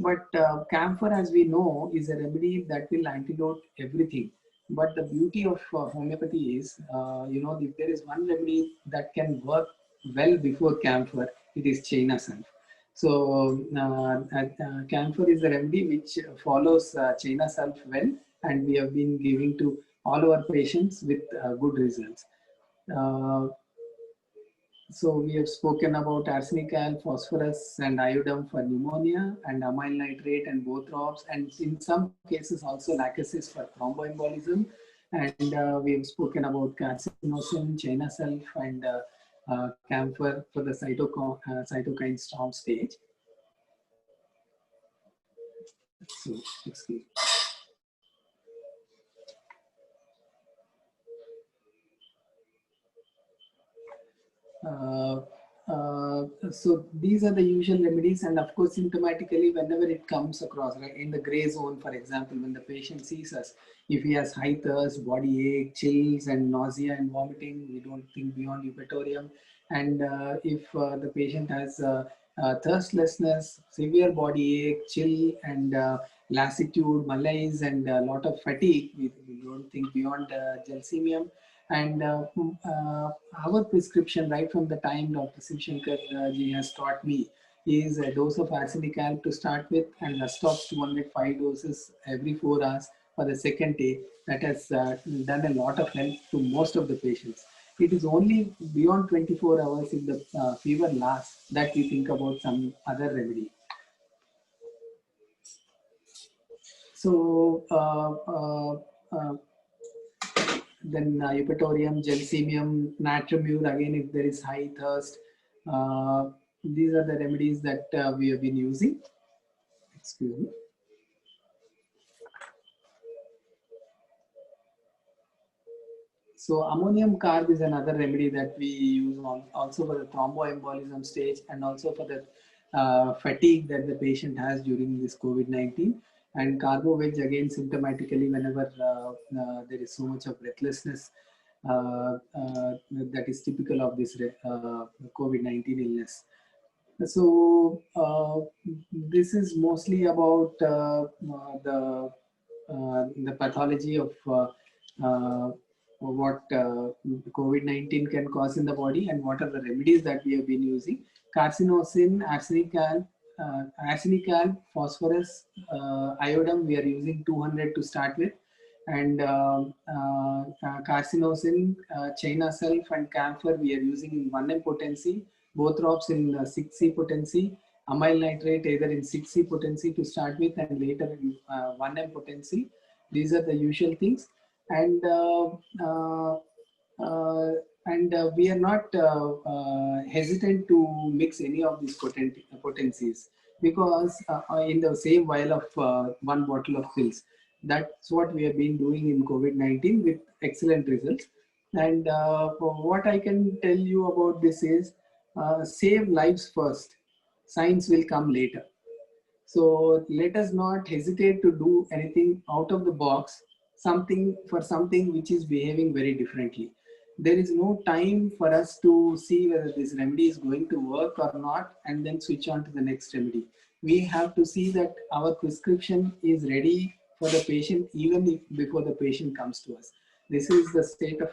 But camphor, as we know, is a remedy that will antidote everything. But the beauty of homeopathy is, if there is one remedy that can work well before camphor, it is China self. So camphor is a remedy which follows China self well, and we have been giving to all our patients with good results. So we have spoken about arsenical, phosphorus, and iodine for pneumonia, and amyl nitrate and Bothrops, and in some cases also lachesis for thromboembolism. And we have spoken about carcinosin, China self, and camphor for the cytokine storm stage. So, excuse me. So these are the usual remedies, and of course symptomatically, whenever it comes across, right, in the gray zone, for example, when the patient sees us, if he has high thirst, body ache, chills and nausea and vomiting, we don't think beyond eupatorium. And if the patient has thirstlessness, severe body ache, chill and lassitude, malaise and a lot of fatigue, we don't think beyond gelsemium. And our prescription, right from the time Dr. Shivshankar ji has taught me, is a dose of arsenic alb to start with, and Rustop's 205 doses every 4 hours for the second day. That has done a lot of help to most of the patients. It is only beyond 24 hours, if the fever lasts, that we think about some other remedy. So then eupatorium, gelsemium, natramure, again if there is high thirst. These are the remedies that we have been using. Excuse me. So ammonium carb is another remedy that we use also for the thromboembolism stage and also for the fatigue that the patient has during this COVID-19. And carbo-veg again symptomatically whenever there is so much of breathlessness that is typical of this COVID-19 illness. So this is mostly about the pathology of what COVID-19 can cause in the body and what are the remedies that we have been using. Carcinosin, arsenical, phosphorus, iodine, we are using 200 to start with. And carcinosin, China self and camphor, we are using in 1M potency, both drops in 6C potency, amyl nitrate either in 6C potency to start with and later in 1M potency. These are the usual things. And we are not hesitant to mix any of these potencies because in the same vial of one bottle of pills. That's what we have been doing in COVID-19 with excellent results. And what I can tell you about this is save lives first. Science will come later. So let us not hesitate to do anything out of the box, something which is behaving very differently. There is no time for us to see whether this remedy is going to work or not and then switch on to the next remedy. We have to see that our prescription is ready for the patient even before the patient comes to us. This is the state of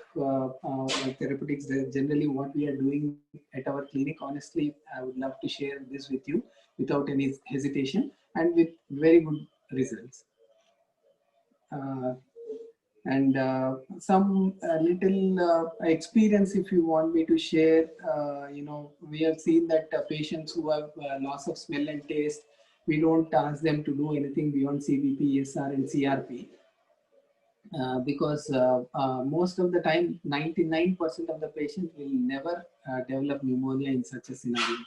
therapeutics, generally what we are doing at our clinic. Honestly, I would love to share this with you without any hesitation and with very good results. And some little experience if you want me to share. We have seen that patients who have loss of smell and taste, we don't ask them to do anything beyond CBP, ESR and CRP. Because most of the time 99% of the patients will never develop pneumonia in such a scenario.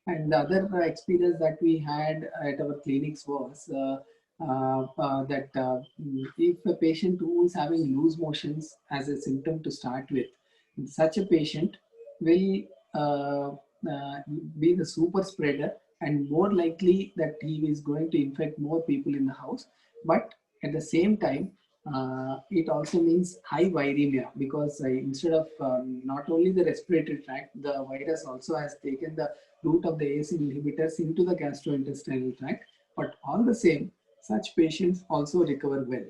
And the other experience that we had at our clinics was that if a patient who is having loose motions as a symptom to start with, such a patient will be the super spreader and more likely that he is going to infect more people in the house. But at the same time, it also means high viremia because instead of not only the respiratory tract, the virus also has taken the route of the ACE inhibitors into the gastrointestinal tract. But all the same, such patients also recover well.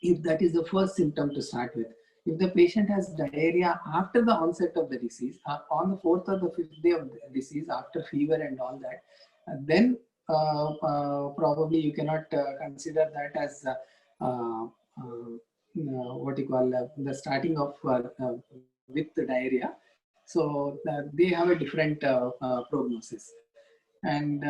If that is the first symptom to start with. If the patient has diarrhea after the onset of the disease, on the 4th or the 5th day of the disease, after fever and all that, then probably you cannot consider that as what you call the starting of with the diarrhea. So they have a different prognosis. And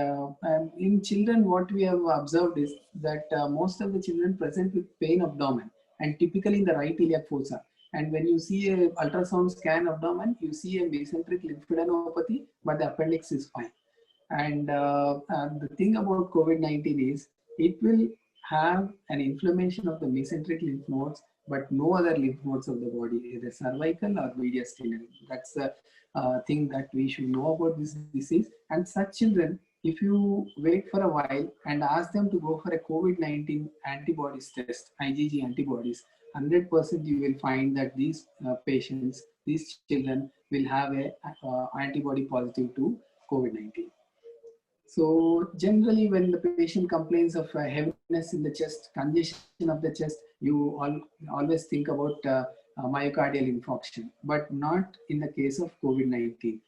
in children, what we have observed is that most of the children present with pain abdomen and typically in the right iliac fossa. And when you see a ultrasound scan abdomen, you see a mesenteric lymphadenopathy, but the appendix is fine. And the thing about COVID-19 is it will have an inflammation of the mesenteric lymph nodes, but no other lymph nodes of the body, either cervical or mediastinal. That's the thing that we should know about this disease. And such children, if you wait for a while and ask them to go for a COVID-19 antibodies test, IgG antibodies, 100% you will find that these patients, these children will have a antibody positive to COVID-19. So generally when the patient complains of heaviness in the chest, congestion of the chest, you always think about myocardial infarction, but not in the case of COVID-19.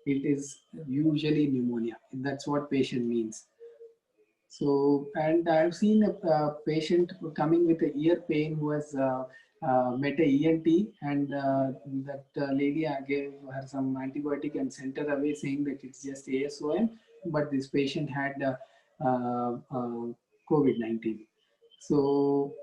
It is usually pneumonia. That's what patient means. So, and I've seen a patient coming with a ear pain who has met a ENT, and that lady gave her some antibiotic and sent her away saying that it's just ASOM, but this patient had COVID-19. So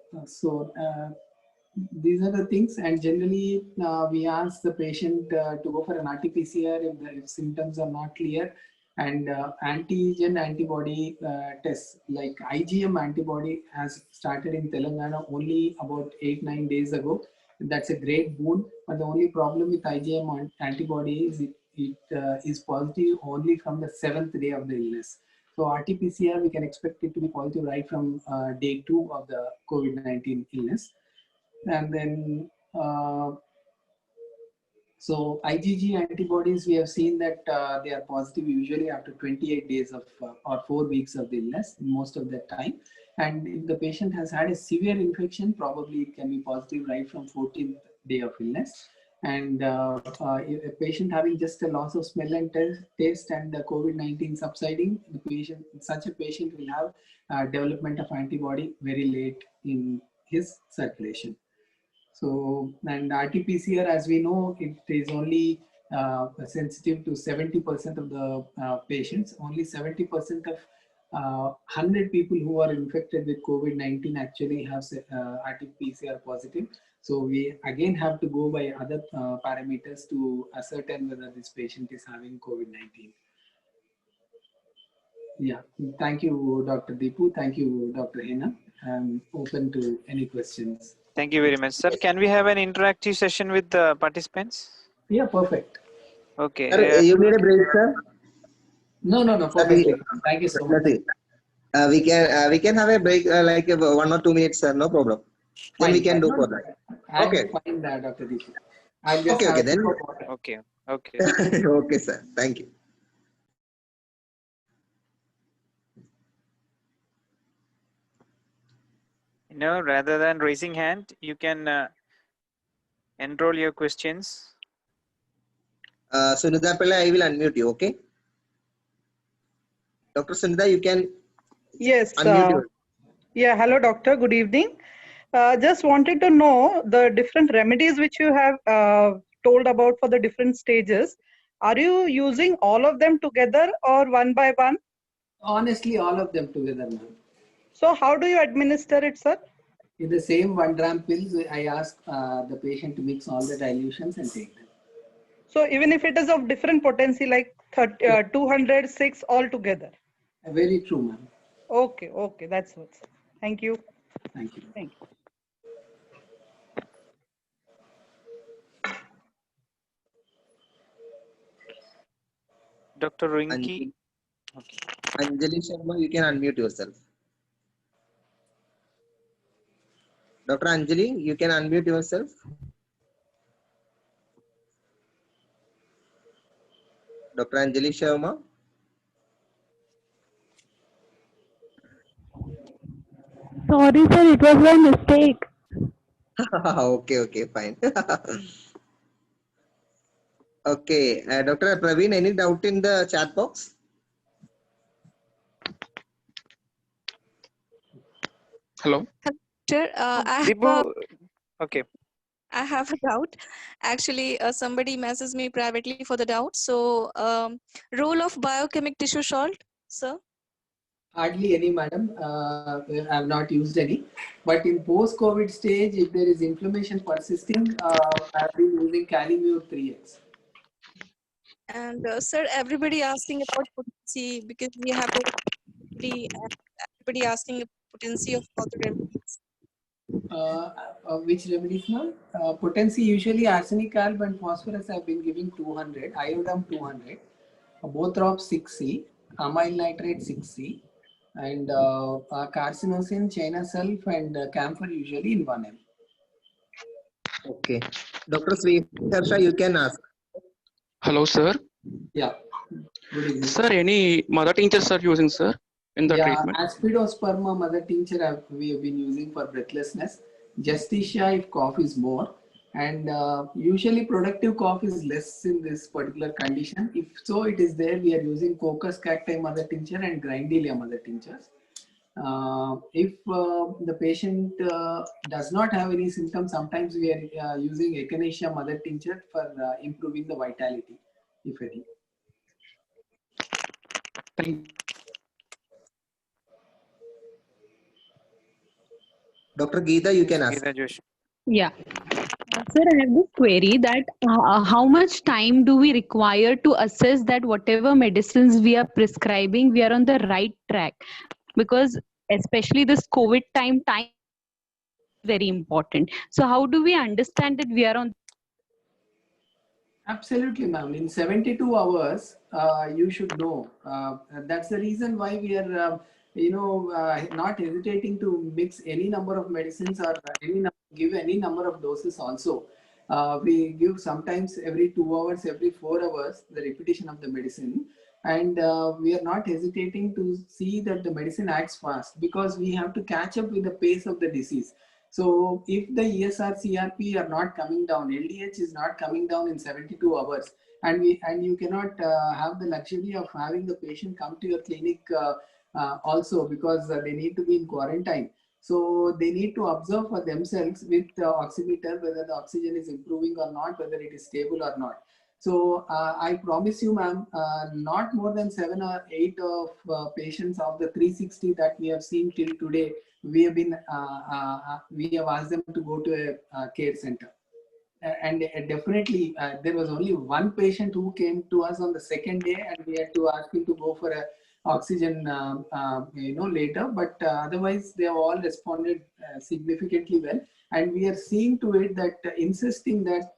these are the things, and generally we ask the patient to go for an RT-PCR if symptoms are not clear, and antigen antibody tests like IgM antibody has started in Telangana only about 8-9 days ago. That's a great boon, but the only problem with IgM antibody is it is positive only from the 7th day of the illness. So RT-PCR, we can expect it to be positive right from day 2 of the COVID-19 illness. And then, so IgG antibodies, we have seen that they are positive usually after 28 days of or 4 weeks of the illness, most of the time. And if the patient has had a severe infection, probably it can be positive right from 14th day of illness. And if a patient having just a loss of smell and taste and the COVID-19 subsiding, such a patient will have development of antibody very late in his circulation. So, and RT-PCR, as we know, it is only sensitive to 70% of the patients. Only 70% of 100 people who are infected with COVID-19 actually have RT-PCR positive. So we again have to go by other parameters to ascertain whether this patient is having COVID-19. Yeah, thank you, Dr. Deepu. Thank you, Dr. Hena. I'm open to any questions. Thank you very much, sir. Can we have an interactive session with the participants? Yeah, perfect. Okay. Sir, you need a break, sir? No, perfect. Thank you so much. Nothing. We can have a break like 1 or 2 minutes, sir. No problem. Then we can do for that. Okay. Fine, Dr. Deepu. I'll just Okay, then. Okay. Okay, sir. Thank you. No, rather than raising hand, you can enroll your questions. Sunitha Pillai, I will unmute you, okay? Dr. Sunitha, you can unmute you. Yeah, hello, doctor. Good evening. Just wanted to know the different remedies which you have told about for the different stages. Are you using all of them together or one by one? Honestly, all of them together, ma'am. So how do you administer it, sir? In the same 1 gram pills, I ask the patient to mix all the dilutions and take them. So even if it is of different potency, like 206 all together? Very true, ma'am. Okay, that's what. Thank you. Thank you. Thank you. Dr. Rinki. Okay. Anjali Sharma, you can unmute yourself. Dr. Anjali, you can unmute yourself. Dr. Anjali Sharma. Sorry, sir, it was my mistake. Okay, fine. Okay, Dr. Praveen, any doubt in the chat box? Hello. Sir, Okay. I have a doubt. Actually, somebody messaged me privately for the doubt. So, role of biochemic tissue salt, sir? Hardly any, madam. I have not used any. But in post-COVID stage, if there is inflammation persisting, I have been using Calimure 3X. And sir, everybody asking about potency because we have everybody asking potency of all the remedies. Which remedies now? Potency, usually arsenic, alb and phosphorus have been giving 200, iodine 200, both drop 6C, amyl nitrate 6C, and carcinosin, China sulf and camphor usually in 1 m. Okay. Dr. Sri Harsha, you can ask. Hello, sir. Yeah. Good evening. Sir, any mother tinctures are using, sir, in the treatment? Aspidosperma mother tincture we have been using for breathlessness. Justicia if cough is more. And usually productive cough is less in this particular condition. If so, it is there. We are using Coccus cacti mother tincture and Grindelia mother tinctures. If the patient does not have any symptoms, sometimes we are using Echinacea mother tincture for improving the vitality, if any. Thank Dr. Geeta, you can ask. Geeta Joshi. Yeah. Sir, I have this query that how much time do we require to assess that whatever medicines we are prescribing, we are on the right track? Because especially this COVID time is very important. So how do we understand that we are on? Absolutely, ma'am. In 72 hours, you should know. That's the reason why we are, not hesitating to mix any number of medicines or give any number of doses also. We give sometimes every 2 hours, every 4 hours, the repetition of the medicine. And we are not hesitating to see that the medicine acts fast because we have to catch up with the pace of the disease. So if the ESR, CRP are not coming down, LDH is not coming down in 72 hours, and you cannot have the luxury of having the patient come to your clinic also because they need to be in quarantine. So they need to observe for themselves with the oximeter whether the oxygen is improving or not, whether it is stable or not. So I promise you, ma'am, not more than 7 or 8 of patients of the 360 that we have seen till today, we have asked them to go to a care center. And definitely there was only one patient who came to us on the second day, and we had to ask him to go for a oxygen later, but otherwise they have all responded significantly well. And we are seeing to it that insisting that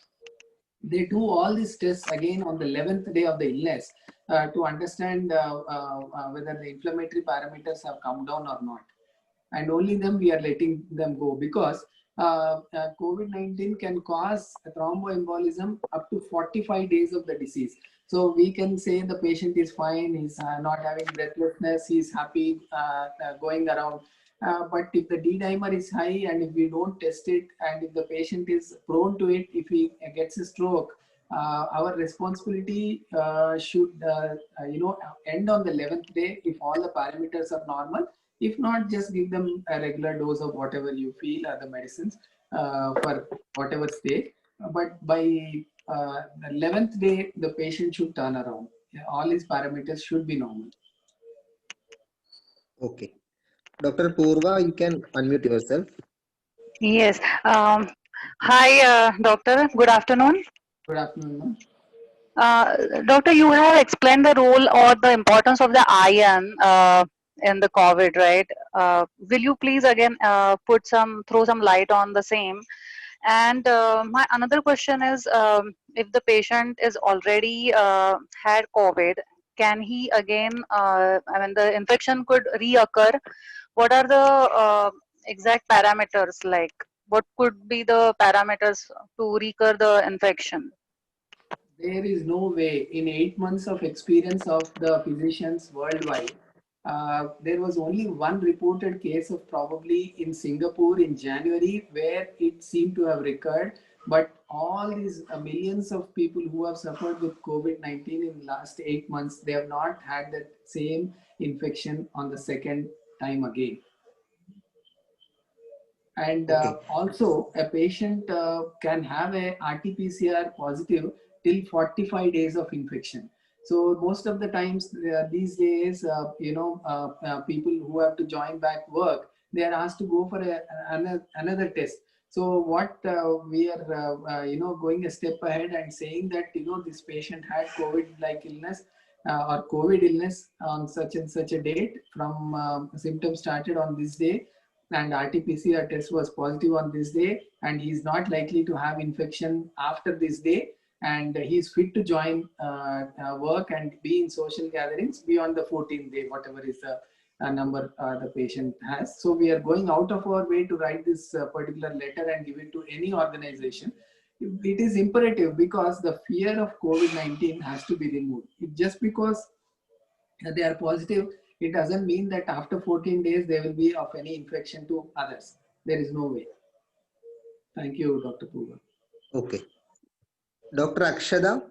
they do all these tests again on the 11th day of the illness to understand whether the inflammatory parameters have come down or not, and only then we are letting them go, because COVID-19 can cause a thromboembolism up to 45 days of the disease. So we can say the patient is fine, he's not having breathlessness, he's happy going around. But if the D dimer is high and if we don't test it, and if the patient is prone to it, if he gets a stroke, our responsibility should end on the 11th day if all the parameters are normal. If not, just give them a regular dose of whatever you feel are the medicines for whatever state. But by the 11th day, the patient should turn around. All his parameters should be normal. Okay. Dr. Purva, you can unmute yourself. Yes. Hi, doctor. Good afternoon. Good afternoon, ma'am. Doctor, you have explained the role or the importance of the iron in the COVID, right? Will you please again throw some light on the same? And my another question is, if the patient is already had COVID, can he again? I mean, the infection could reoccur. What are the exact parameters like? What could be the parameters to recur the infection? There is no way in 8 months of experience of the physicians worldwide. There was only one reported case of probably in Singapore in January where it seemed to have recurred. But all these millions of people who have suffered with COVID-19 in the last 8 months, they have not had that same infection on the second time again. And also a patient can have a RT-PCR positive till 45 days of infection. So most of the times these days, people who have to join back work, they are asked to go for another test. So what we are, going a step ahead and saying that, this patient had COVID-like illness or COVID illness on such and such a date, from symptoms started on this day, and RT-PCR test was positive on this day, and he's not likely to have infection after this day, and he's fit to join work and be in social gatherings beyond the 14th day, whatever is the number the patient has. So we are going out of our way to write this particular letter and give it to any organization. It is imperative because the fear of COVID-19 has to be removed. Just because they are positive, it doesn't mean that after 14 days they will be of any infection to others. There is no way. Thank you, Dr. Purva. Okay. Dr. Akshada?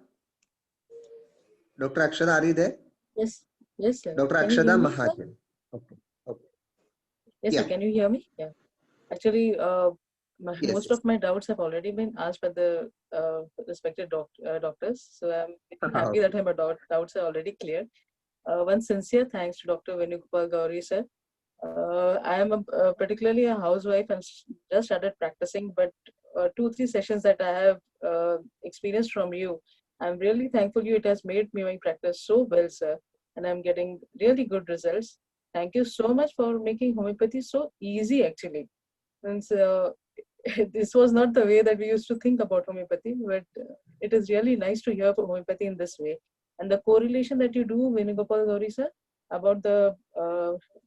Dr. Akshada, are you there? Yes, yes, sir. Dr. Can you Akshada hear me, sir? Mahajan. Okay. Okay. Yes, Yeah. sir. Can you hear me? Yeah. Actually, most Yes. of my doubts have already been asked by the respected doctors. So I'm very happy that my doubts are already clear. One sincere thanks to Dr. Venugopal Gauri, sir. I am particularly a housewife and just started practicing, but 2-3 sessions that I have experienced from you, I'm really thankful you. It has made me my practice so well, sir, and I'm getting really good results. Thank you so much for making homeopathy so easy, actually. And so this was not the way that we used to think about homeopathy, but it is really nice to hear homeopathy in this way. And the correlation that you do, Venugopal Gauri sir, about the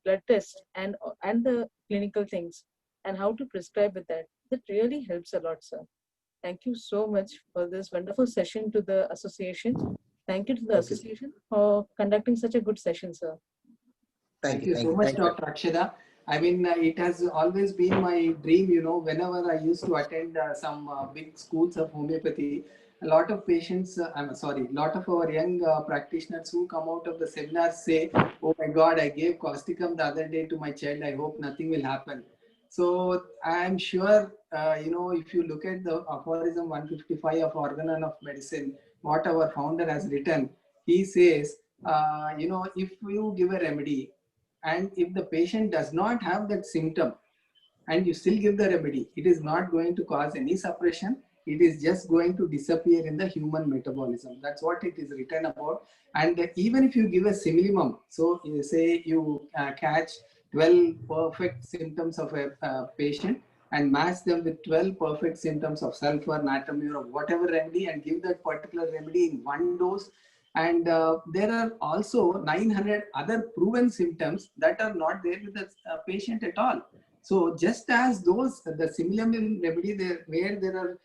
blood test and the clinical things and how to prescribe with that, that really helps a lot, sir. Thank you so much for this wonderful session to the association. Thank you to the association for conducting such a good session, sir. Thank you so much, Dr. Akshada. I mean, it has always been my dream, you know, whenever I used to attend some big schools of homeopathy, a lot of patients, lot of our young practitioners who come out of the seminars say, oh my God, I gave causticum the other day to my child. I hope nothing will happen. So I'm sure, you know, if you look at the aphorism 155 of Organon of Medicine, what our founder has written, he says, you know, if you give a remedy, and if the patient does not have that symptom and you still give the remedy, it is not going to cause any suppression. It is just going to disappear in the human metabolism. That's what it is written about. And even if you give a simillimum, so you say you catch 12 perfect symptoms of a patient and match them with 12 perfect symptoms of sulfur, natrium, or whatever remedy, and give that particular remedy in one dose. And there are also 900 other proven symptoms that are not there with the patient at all. So just as those, the similar remedy there, where there are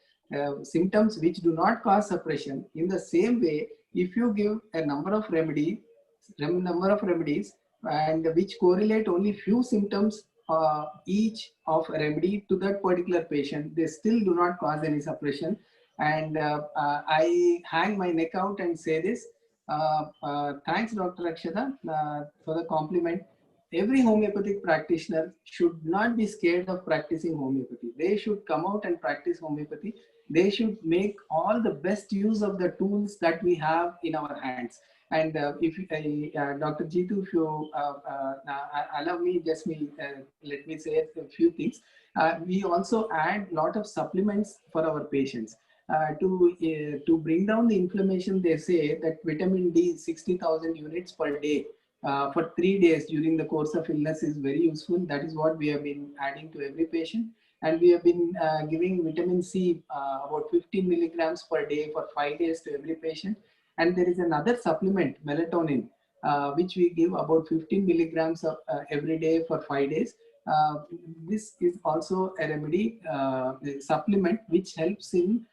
symptoms which do not cause suppression, in the same way, if you give a number of remedies and which correlate only few symptoms each of a remedy to that particular patient, they still do not cause any suppression. And I hang my neck out and say this. Thanks, Dr. Akshada, for the compliment. Every homeopathic practitioner should not be scared of practicing homeopathy. They should come out and practice homeopathy. They should make all the best use of the tools that we have in our hands. And if Dr. Jitu, if you allow me, let me say a few things. We also add a lot of supplements for our patients. To bring down the inflammation, they say that vitamin D 60,000 units per day for 3 days during the course of illness is very useful. That is what we have been adding to every patient. And we have been giving vitamin C about 15 milligrams per day for 5 days to every patient. And there is another supplement, melatonin, which we give about 15 milligrams of, every day for 5 days. This is also a remedy supplement which helps in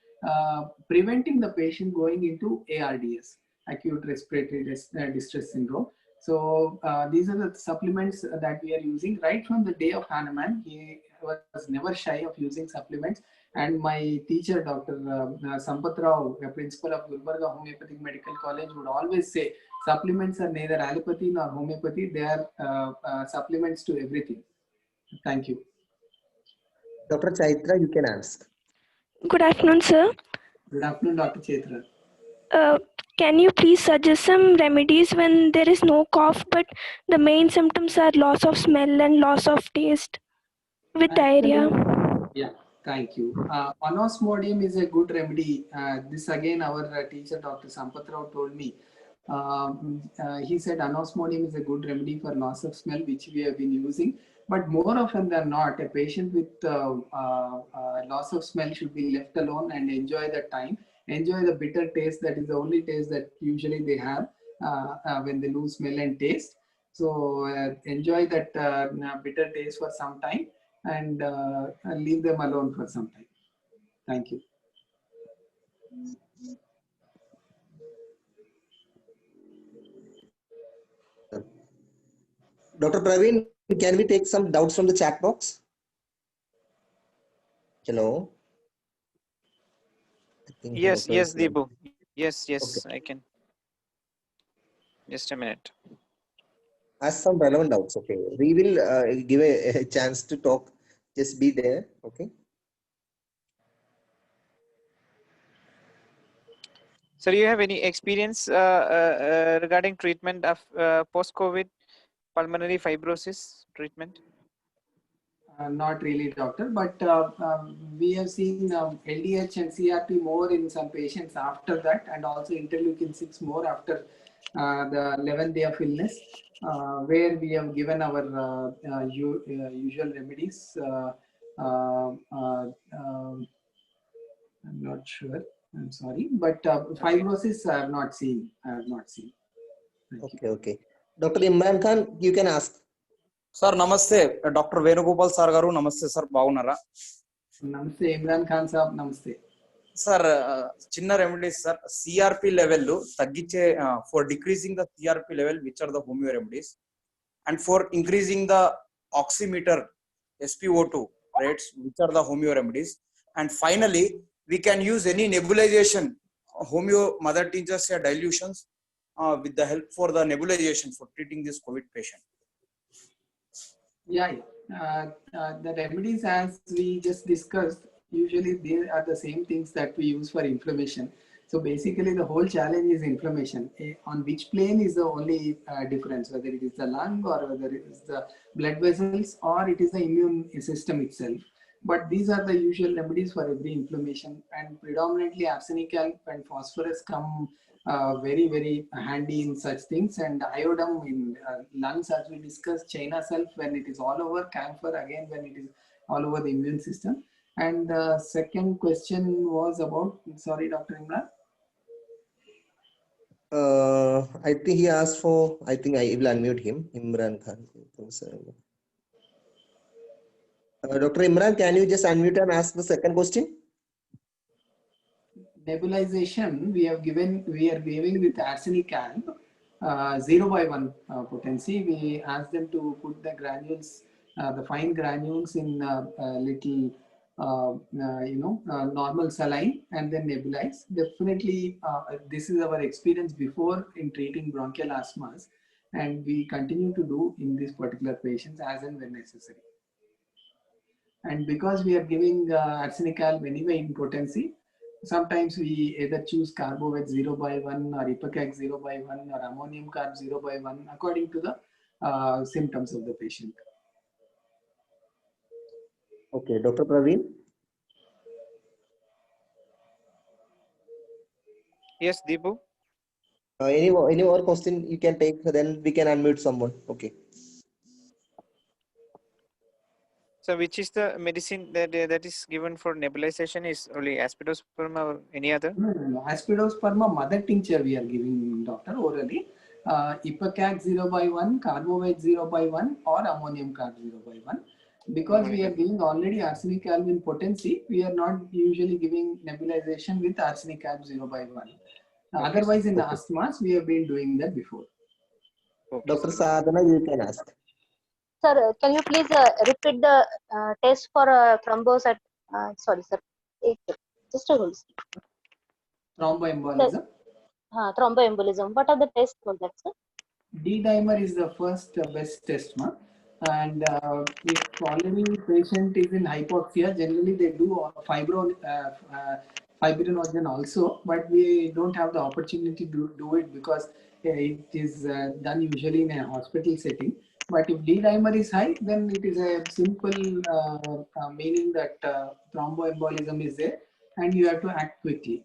preventing the patient going into ARDS, acute respiratory distress syndrome. So these are the supplements that we are using right from the day of Hahnemann. He was never shy of using supplements. And my teacher, Dr. Sampath Rao, the principal of Gulbarga Homeopathic Medical College, would always say, supplements are neither allopathy nor homeopathy. They are supplements to everything. Thank you. Dr. Chaitra, you can ask. Good afternoon, sir. Good afternoon, Dr. Chaitra. Can you please suggest some remedies when there is no cough, but the main symptoms are loss of smell and loss of taste with diarrhea? Yeah, thank you. Anosmodium is a good remedy. This again, our teacher, Dr. Sampath Rao, told me. He said anosmodium is a good remedy for loss of smell, which we have been using. But more often than not, a patient with loss of smell should be left alone and enjoy the time. Enjoy the bitter taste. That is the only taste that usually they have when they lose smell and taste. So enjoy that bitter taste for some time and leave them alone for some time. Thank you. Dr. Praveen, can we take some doubts from the chat box? Hello. Yes, yes, Deepu. Yes, yes, okay. I can. Just a minute. Ask some relevant doubts. Okay, we will give a chance to talk. Just be there. Okay. So, do you have any experience regarding treatment of post-COVID pulmonary fibrosis treatment? Not really, doctor, but we have seen LDH and CRP more in some patients after that, and also interleukin 6 more after the 11th day of illness, where we have given our usual remedies. I'm not sure. I'm sorry, but fibrosis I have not seen. I have not seen. Okay, okay. Dr. Imran Khan, you can ask. Sir నమస్తే doctor Venugopal sir గారు నమస్తే sir బాగున్నారా నమస్తే ఇమ్రాన్ ఖాన్ సాబ్ నమస్తే sir చిన్న remedies sir CRP level తగ్గించే for decreasing the CRP level which are the homeo remedies and for increasing the oximeter SpO2 rates which are the homeo remedies and finally we can use any nebulization homeo mother tinctures or dilutions with the help for the nebulization for treating this COVID patient. Yeah, the remedies as we just discussed, usually they are the same things that we use for inflammation. So basically the whole challenge is inflammation. On which plane is the only difference, whether it is the lung or whether it is the blood vessels or it is the immune system itself. But these are the usual remedies for every inflammation, and predominantly arsenic and phosphorus come very, very handy in such things, and iodine in lungs, as we discussed, China self when it is all over, camphor again when it is all over the immune system. And the second question was about, sorry, Dr. Imran. I think he asked for, I think I will unmute him, Imran Khan. Dr. Imran, can you just unmute and ask the second question? Nebulization, we are giving with arsenic can 0/1 potency. We ask them to put the granules, the fine granules in little normal saline and then nebulize. Definitely this is our experience before in treating bronchial asthmas, and we continue to do in these particular patients as and when necessary. And because we are giving arsenical anyway in potency, sometimes we either choose Carbovet 0/1 or Ipecac 0/1 or ammonium carb 0/1 according to the symptoms of the patient. Okay, Dr. Praveen. Yes, Deepu. Any more question you can take, then we can unmute someone. Okay. So which is the medicine that is given for nebulization? Is only Aspidosperma or any other? No. Aspidosperma mother tincture we are giving, doctor, orally. Ipecac 0/1, Carbovet 0/1 or ammonium carb 0/1. Because we are giving already arsenic in potency, we are not usually giving nebulization with arsenic 0/1. Otherwise, in asthmas, we have been doing that before. Okay. Dr. Sadhana, you can ask. Sir, can you please repeat the test for thrombos at, sorry, sir. Just a hold. Thromboembolism. Thromboembolism. What are the tests for that, sir? D-dimer is the first best test, and if already patient is in hypoxia, generally they do fibrinogen also, but we don't have the opportunity to do it because it is done usually in a hospital setting. But if D-dimer is high, then it is a simple meaning that thromboembolism is there and you have to act quickly.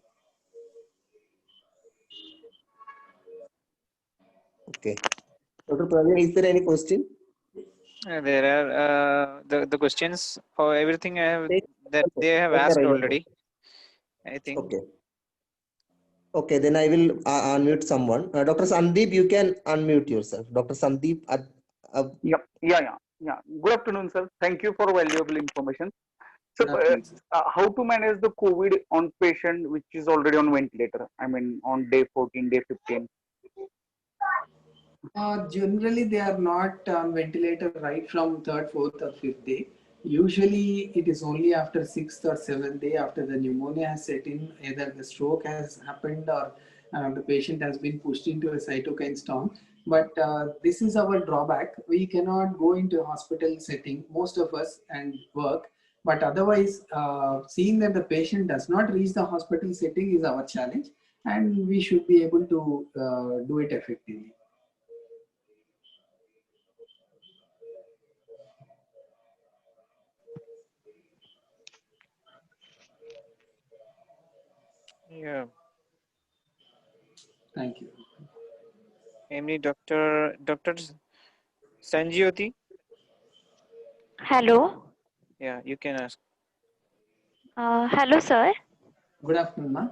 Okay. Dr. Praveen, is there any question? There are the questions for everything I have that they have asked already. I think. Okay. Okay, then I will unmute someone. Dr. Sandeep, you can unmute yourself. Dr. Sandeep. Yeah. Good afternoon, sir. Thank you for valuable information. So, how to manage the COVID on patient which is already on ventilator? I mean, on day 14, day 15. Generally, they are not on ventilator right from 3rd, 4th, or 5th day. Usually, it is only after 6th or 7th day after the pneumonia has set in, either the stroke has happened or the patient has been pushed into a cytokine storm. But this is our drawback. We cannot go into a hospital setting, most of us, and work. But otherwise, seeing that the patient does not reach the hospital setting is our challenge, and we should be able to do it effectively. Yeah. Thank you. Any Dr. Sanjyoti? Hello. Yeah, you can ask. Hello, sir. Good afternoon, ma'am.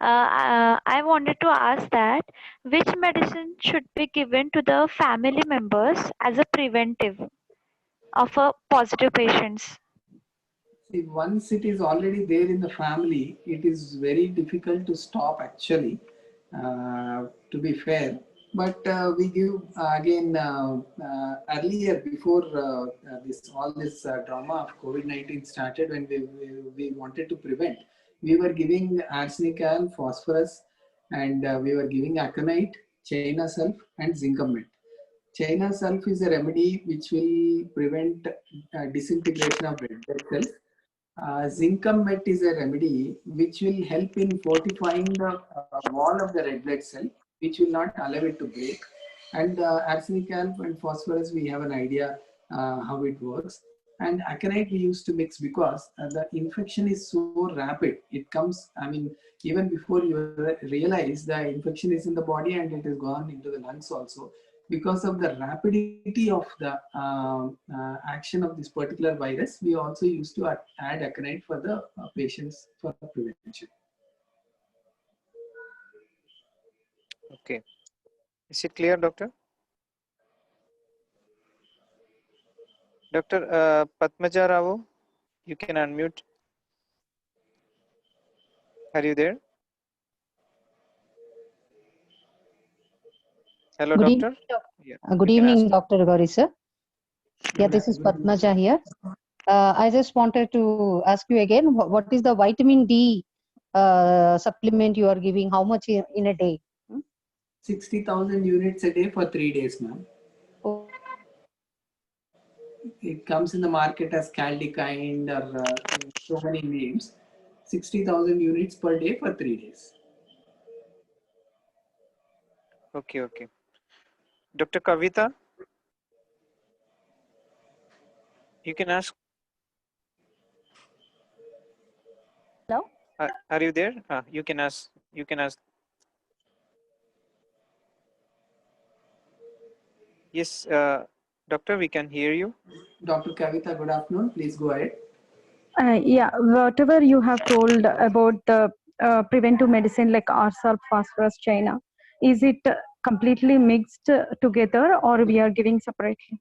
I wanted to ask that which medicine should be given to the family members as a preventive of a positive patients? See, once it is already there in the family, it is very difficult to stop actually, to be fair. But we give again earlier before all this drama of COVID-19 started, when we wanted to prevent, we were giving arsenicum, phosphorus, and we were giving aconite, China sulph, and zinc. China sulph is a remedy which will prevent disintegration of red blood cells. Zincum met is a remedy which will help in fortifying the wall of the red blood cell, which will not allow it to break. And arsenic and phosphorus, we have an idea how it works. And aconite we used to mix because the infection is so rapid. It comes, I mean, even before you realize the infection is in the body and it has gone into the lungs also. Because of the rapidity of the action of this particular virus, we also used to add aconite for the patients for prevention. Okay. Is it clear, doctor? Dr. Padmaja Rao, you can unmute. Are you there? Hello, Good doctor. evening, good evening, Dr. Gauri, sir. Yeah, this is Padmaja here. I just wanted to ask you again, what is the vitamin D supplement you are giving? How much in a day? 60,000 units a day for 3 days, ma'am. Oh. It comes in the market as Caldikind or so many names. 60,000 units per day for 3 days. Okay, okay. Dr. Kavita, you can ask. Hello? Are you there? You can ask. You can ask. Yes, doctor, we can hear you. Dr. Kavita, good afternoon. Please go ahead. Yeah, whatever you have told about the preventive medicine like RSAL, phosphorus, China, is it completely mixed together or we are giving separately?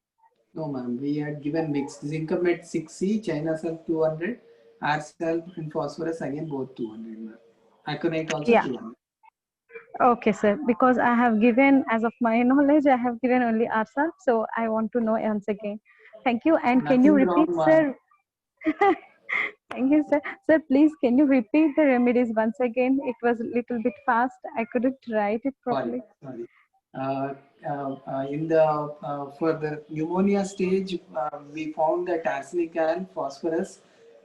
No, ma'am. We had given mixed. Zincamet 6C, China sulph 200, RSAL and phosphorus again both 200, ma'am. Aconite also Yeah. 200. Okay, sir. Because I have given, as of my knowledge, I have given only RSAL, so I want to know once again. Thank you. And can you Nothing repeat, wrong, sir? Thank you, sir. Sir, please, can you repeat the remedies once again? It was a little bit fast. I couldn't write it properly. Sorry. For the pneumonia stage, we found that arsenicum, phosphorus,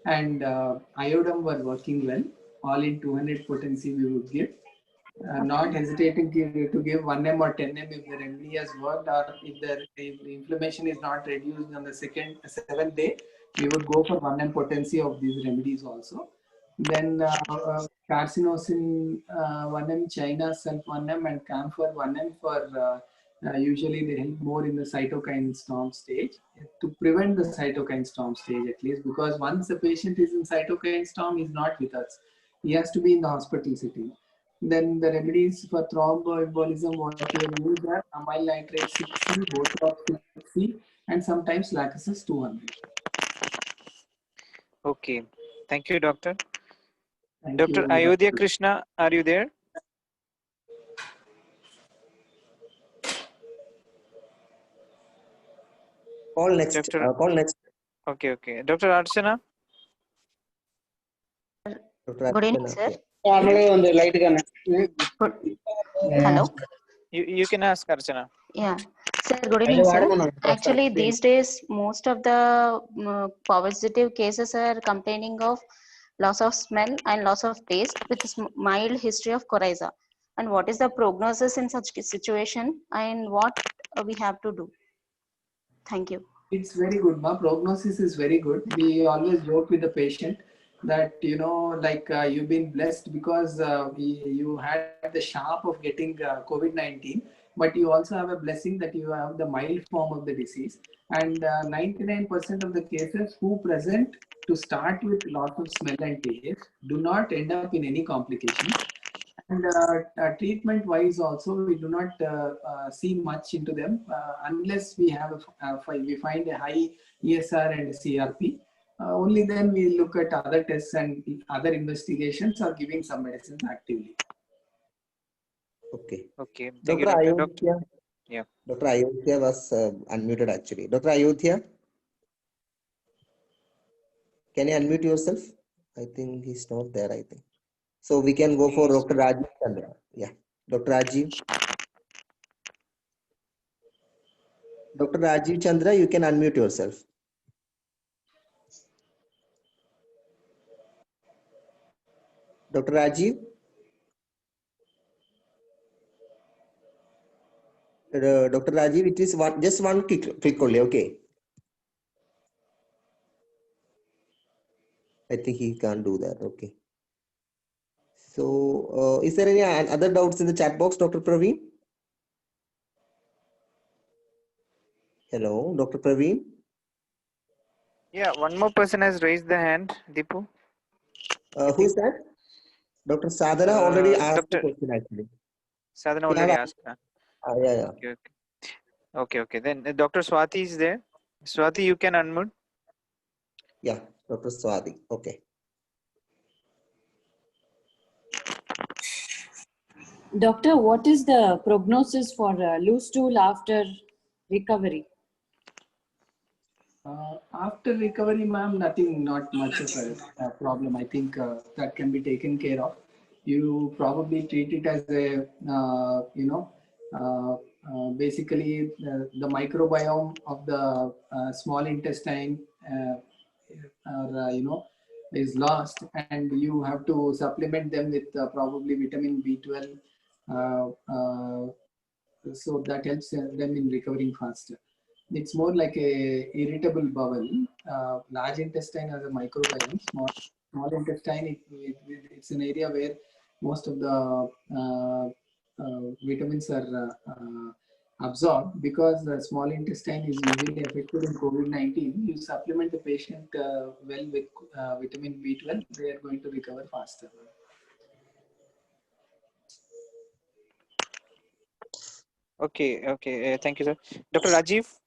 and iodine were working well. All in 200 potency we would give. Not hesitating to give 1M or 10M if the remedy has worked, or if the inflammation is not reduced on the 7th day, we would go for 1M potency of these remedies also. Then carcinosin 1M, China sulph 1M, and camphor 1M for usually they help more in the cytokine storm stage to prevent the cytokine storm stage at least, because once the patient is in cytokine storm, he's not with us. He has to be in the hospital sitting. Then the remedies for thromboembolism, what we have used are amyl nitrate 6C, Botox 6C, and sometimes Lacosus 200. Okay. Thank you, doctor. Thank Dr. you. Ayodhya Krishna, are you there? Call next. Dr. Call next. Okay, okay. Dr. Archana? Good evening, sir. Hello? You can ask Archana. Yeah, sir, good evening, sir. Actually, these days, most of the positive cases are complaining of loss of smell and loss of taste with mild history of coryza. And what is the prognosis in such situation and what we have to do? Thank you. It's very good. My prognosis is very good. We always joke with the patient. that like you've been blessed because you had the sharp of getting COVID-19, but you also have a blessing that you have the mild form of the disease. And 99% of the cases who present to start with loss of smell and taste do not end up in any complications. And treatment wise also, we do not see much into them unless we have we find a high ESR and CRP. Only then we look at other tests and other investigations or giving some medicines actively. Okay. Okay. Thank you, Dr. doctor. Ayodhya. Yeah. Dr. Ayodhya was unmuted actually. Dr. Ayodhya, can you unmute yourself? I think he's not there, I think. So we can go for Dr. Rajiv Chandra. Yeah. Dr. Rajiv. Dr. Rajiv Chandra, you can unmute yourself. Dr. Rajiv? Dr. Rajiv, it is just one click only, okay? I think he can't do that, okay. So, is there any other doubts in the chat box, Dr. Praveen? Hello, Dr. Praveen? Yeah, one more person has raised the hand, Deepu. Who's that? Dr. Sadhana already asked the Dr. question actually. Sadhana already asked. Yeah, yeah. Okay. Then Dr. Swati is there. Swati, you can unmute. Yeah, Dr. Swati. Okay. Doctor, what is the prognosis for loose stool after recovery? After recovery, ma'am, not much of a problem. I think that can be taken care of. You probably treat it as a, basically the microbiome of the small intestine, is lost, and you have to supplement them with probably vitamin B12. So that helps them in recovering faster. It's more like a irritable bowel. Large intestine has a microbiome. Small intestine, it's an area where most of the vitamins are absorbed. Because the small intestine is usually affected in COVID-19, you supplement the patient well with vitamin B12, they are going to recover faster. Okay. Thank you, sir. Dr. Rajiv.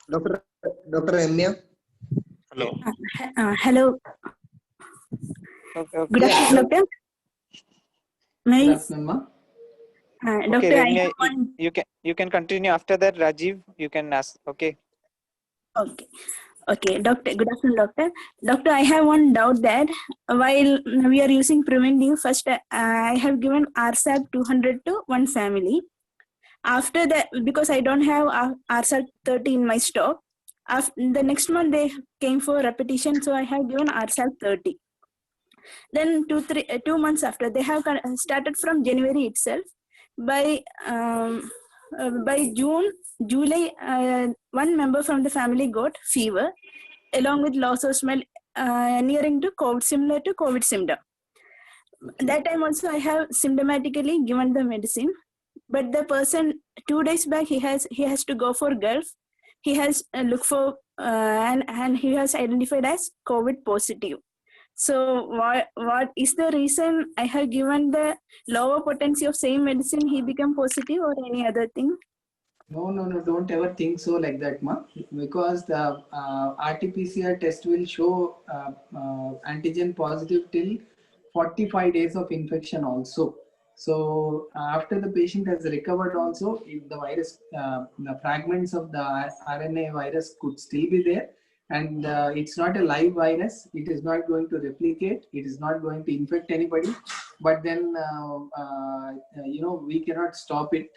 Dr. Ramya. Hello. Hello. Okay. Good afternoon, doctor. May Good afternoon, ma. Okay, Doctor, Ramya, you can continue after that. Rajiv, you can ask. Okay. Okay, doctor. Good afternoon, doctor. Doctor, I have one doubt that while we are using preventive, first I have given RSAP 200 to one family. After that, because I don't have RSAP 30 in my stock, after the next month they came for repetition, so I have given RSAP 30. Then 2 months after, they have started from January itself. By July, one member from the family got fever along with loss of smell nearing to COVID, similar to COVID symptom. That time also I have symptomatically given the medicine, but the person 2 days back he has to go for Gulf. He has looked for and he has identified as COVID positive. So what is the reason I have given the lower potency of same medicine he become positive, or any other thing? No, don't ever think so like that, ma. Because the RT-PCR test will show antigen positive till 45 days of infection also. So after the patient has recovered also, if the virus, the fragments of the RNA virus could still be there, and it's not a live virus, it is not going to replicate, it is not going to infect anybody. But then, we cannot stop it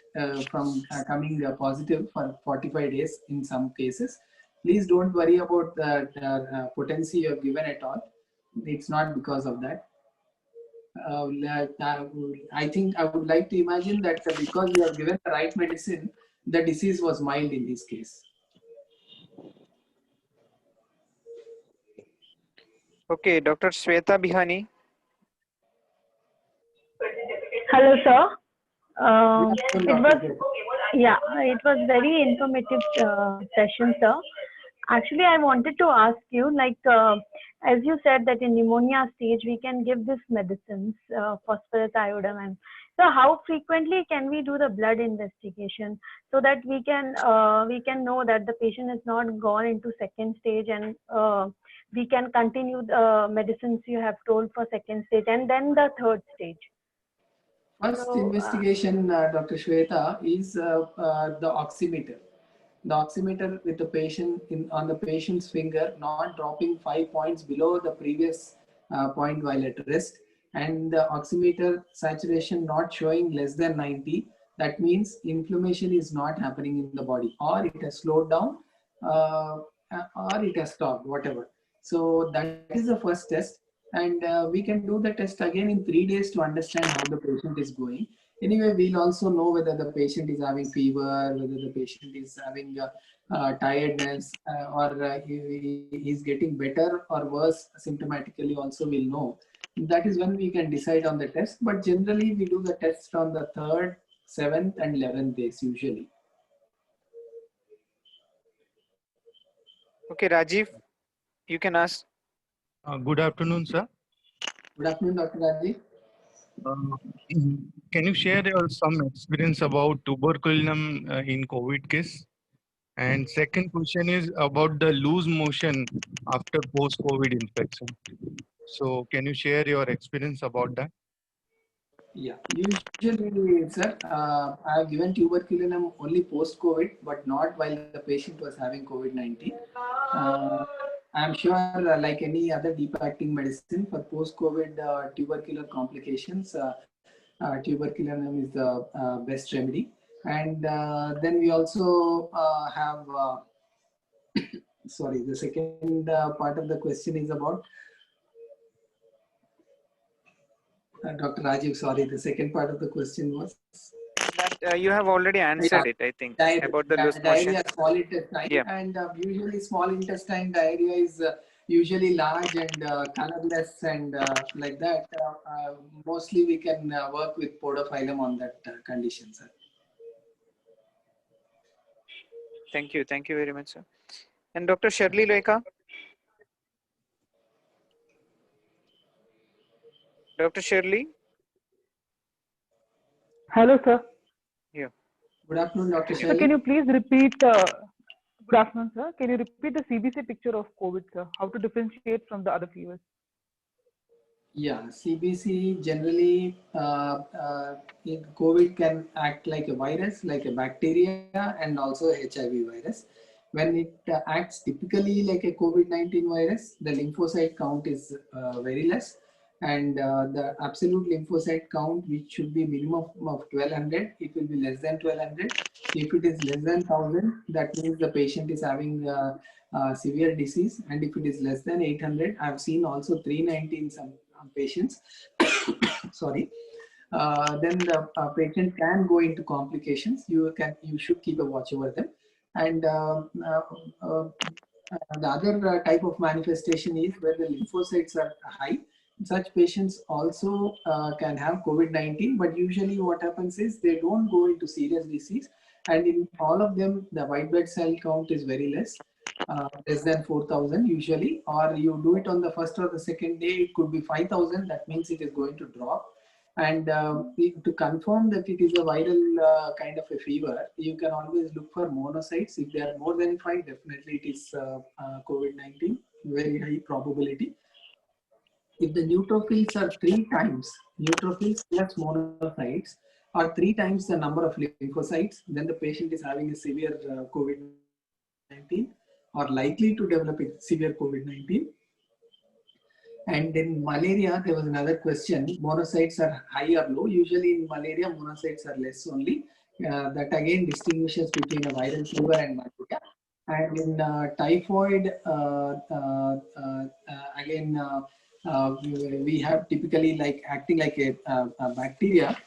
from coming positive for 45 days in some cases. Please don't worry about the potency you have given at all. It's not because of that. I think I would like to imagine that because you have given the right medicine, the disease was mild in this case. Okay, Dr. Shweta Bihani. Hello, sir. Good It afternoon, was, Dr. Shweta. yeah, it was very informative session, sir. Actually, I wanted to ask you, like, as you said that in pneumonia stage we can give this medicines, phosphorus, iodine, and so how frequently can we do the blood investigation so that we can know that the patient is not gone into second stage and we can continue the medicines you have told for second stage and then the third stage. First So, investigation, Dr. Shweta, is the oximeter. The oximeter with the patient on the patient's finger, not dropping 5 points below the previous point while at rest, and the oximeter saturation not showing less than 90. That means inflammation is not happening in the body, or it has slowed down, or it has stopped, whatever. So that is the first test. And we can do the test again in 3 days to understand how the patient is going. Anyway, we'll also know whether the patient is having fever, whether the patient is having tiredness, or he's getting better or worse symptomatically also we'll know. That is when we can decide on the test. But generally, we do the test on the 3rd, 7th, and 11th days usually. Okay, Rajiv, you can ask. Good afternoon, sir. Good afternoon, Dr. Rajiv. Can you share some experience about tuberculum in COVID case? And second question is about the loose motion after post-COVID infection. So can you share your experience about that? Yeah, usually, sir, I have given tuberculum only post-COVID, but not while the patient was having COVID-19. I'm sure, like any other deep-acting medicine for post-COVID tubercular complications, tuberculum is the best remedy. And then we also have, sorry, the second part of the question is about Dr. Rajiv, sorry, the second part of the question was? That you have already answered it, I think, about the loose motion. Diarrhea, small intestine, Yeah. and usually small intestine diarrhea is usually large and colorless and like that. Mostly we can work with podophyllum on that condition, sir. Thank you very much, sir. And Dr. Shirley Lekha. Dr. Shirley. Hello, sir. Yeah. Good afternoon, Dr. So Shirley. can you please repeat, good afternoon, sir. Can you repeat the CBC picture of COVID, sir? How to differentiate from the other fevers? Yeah, CBC generally, COVID can act like a virus, like a bacteria, and also a HIV virus. When it acts typically like a COVID-19 virus, the lymphocyte count is very less. And the absolute lymphocyte count, which should be minimum of 1200, it will be less than 1200. If it is less than 1000, that means the patient is having severe disease. And if it is less than 800, I've seen also 390 in some patients. Sorry. Then the patient can go into complications. You should keep a watch over them. And the other type of manifestation is where the lymphocytes are high. Such patients also can have COVID-19, but usually what happens is they don't go into serious disease. And in all of them, the white blood cell count is very less than 4,000 usually, or you do it on the first or the second day, it could be 5,000. That means it is going to drop. And to confirm that it is a viral kind of a fever, you can always look for monocytes. If they are more than 5, definitely it is COVID-19, very high probability. If the neutrophils are 3 times, neutrophils plus monocytes are 3 times the number of lymphocytes, then the patient is having a severe COVID-19 or likely to develop a severe COVID-19. And in malaria, there was another question, monocytes are high or low. Usually in malaria, monocytes are less only. That again distinguishes between a viral fever and malaria. And in typhoid, again, we have typically like acting like a bacteria.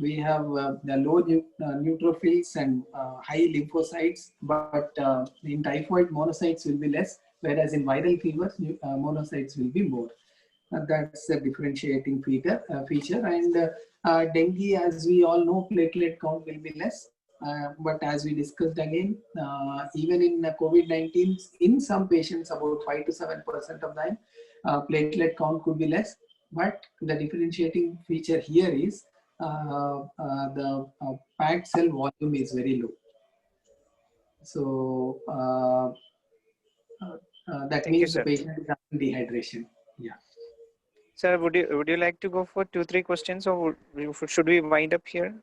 We have the low neutrophils and high lymphocytes, but in typhoid monocytes will be less whereas in viral fevers, monocytes will be more. That's a differentiating feature. And dengue, as we all know, platelet count will be less. But as we discussed again, even in COVID-19, in some patients, about 5 to 7% of them, platelet count could be less. But the differentiating feature here is the packed cell volume is very low. So that Thank you, means the sir. patient is having dehydration. Yeah. Sir, would you like to go for 2-3 questions, or should we wind up here?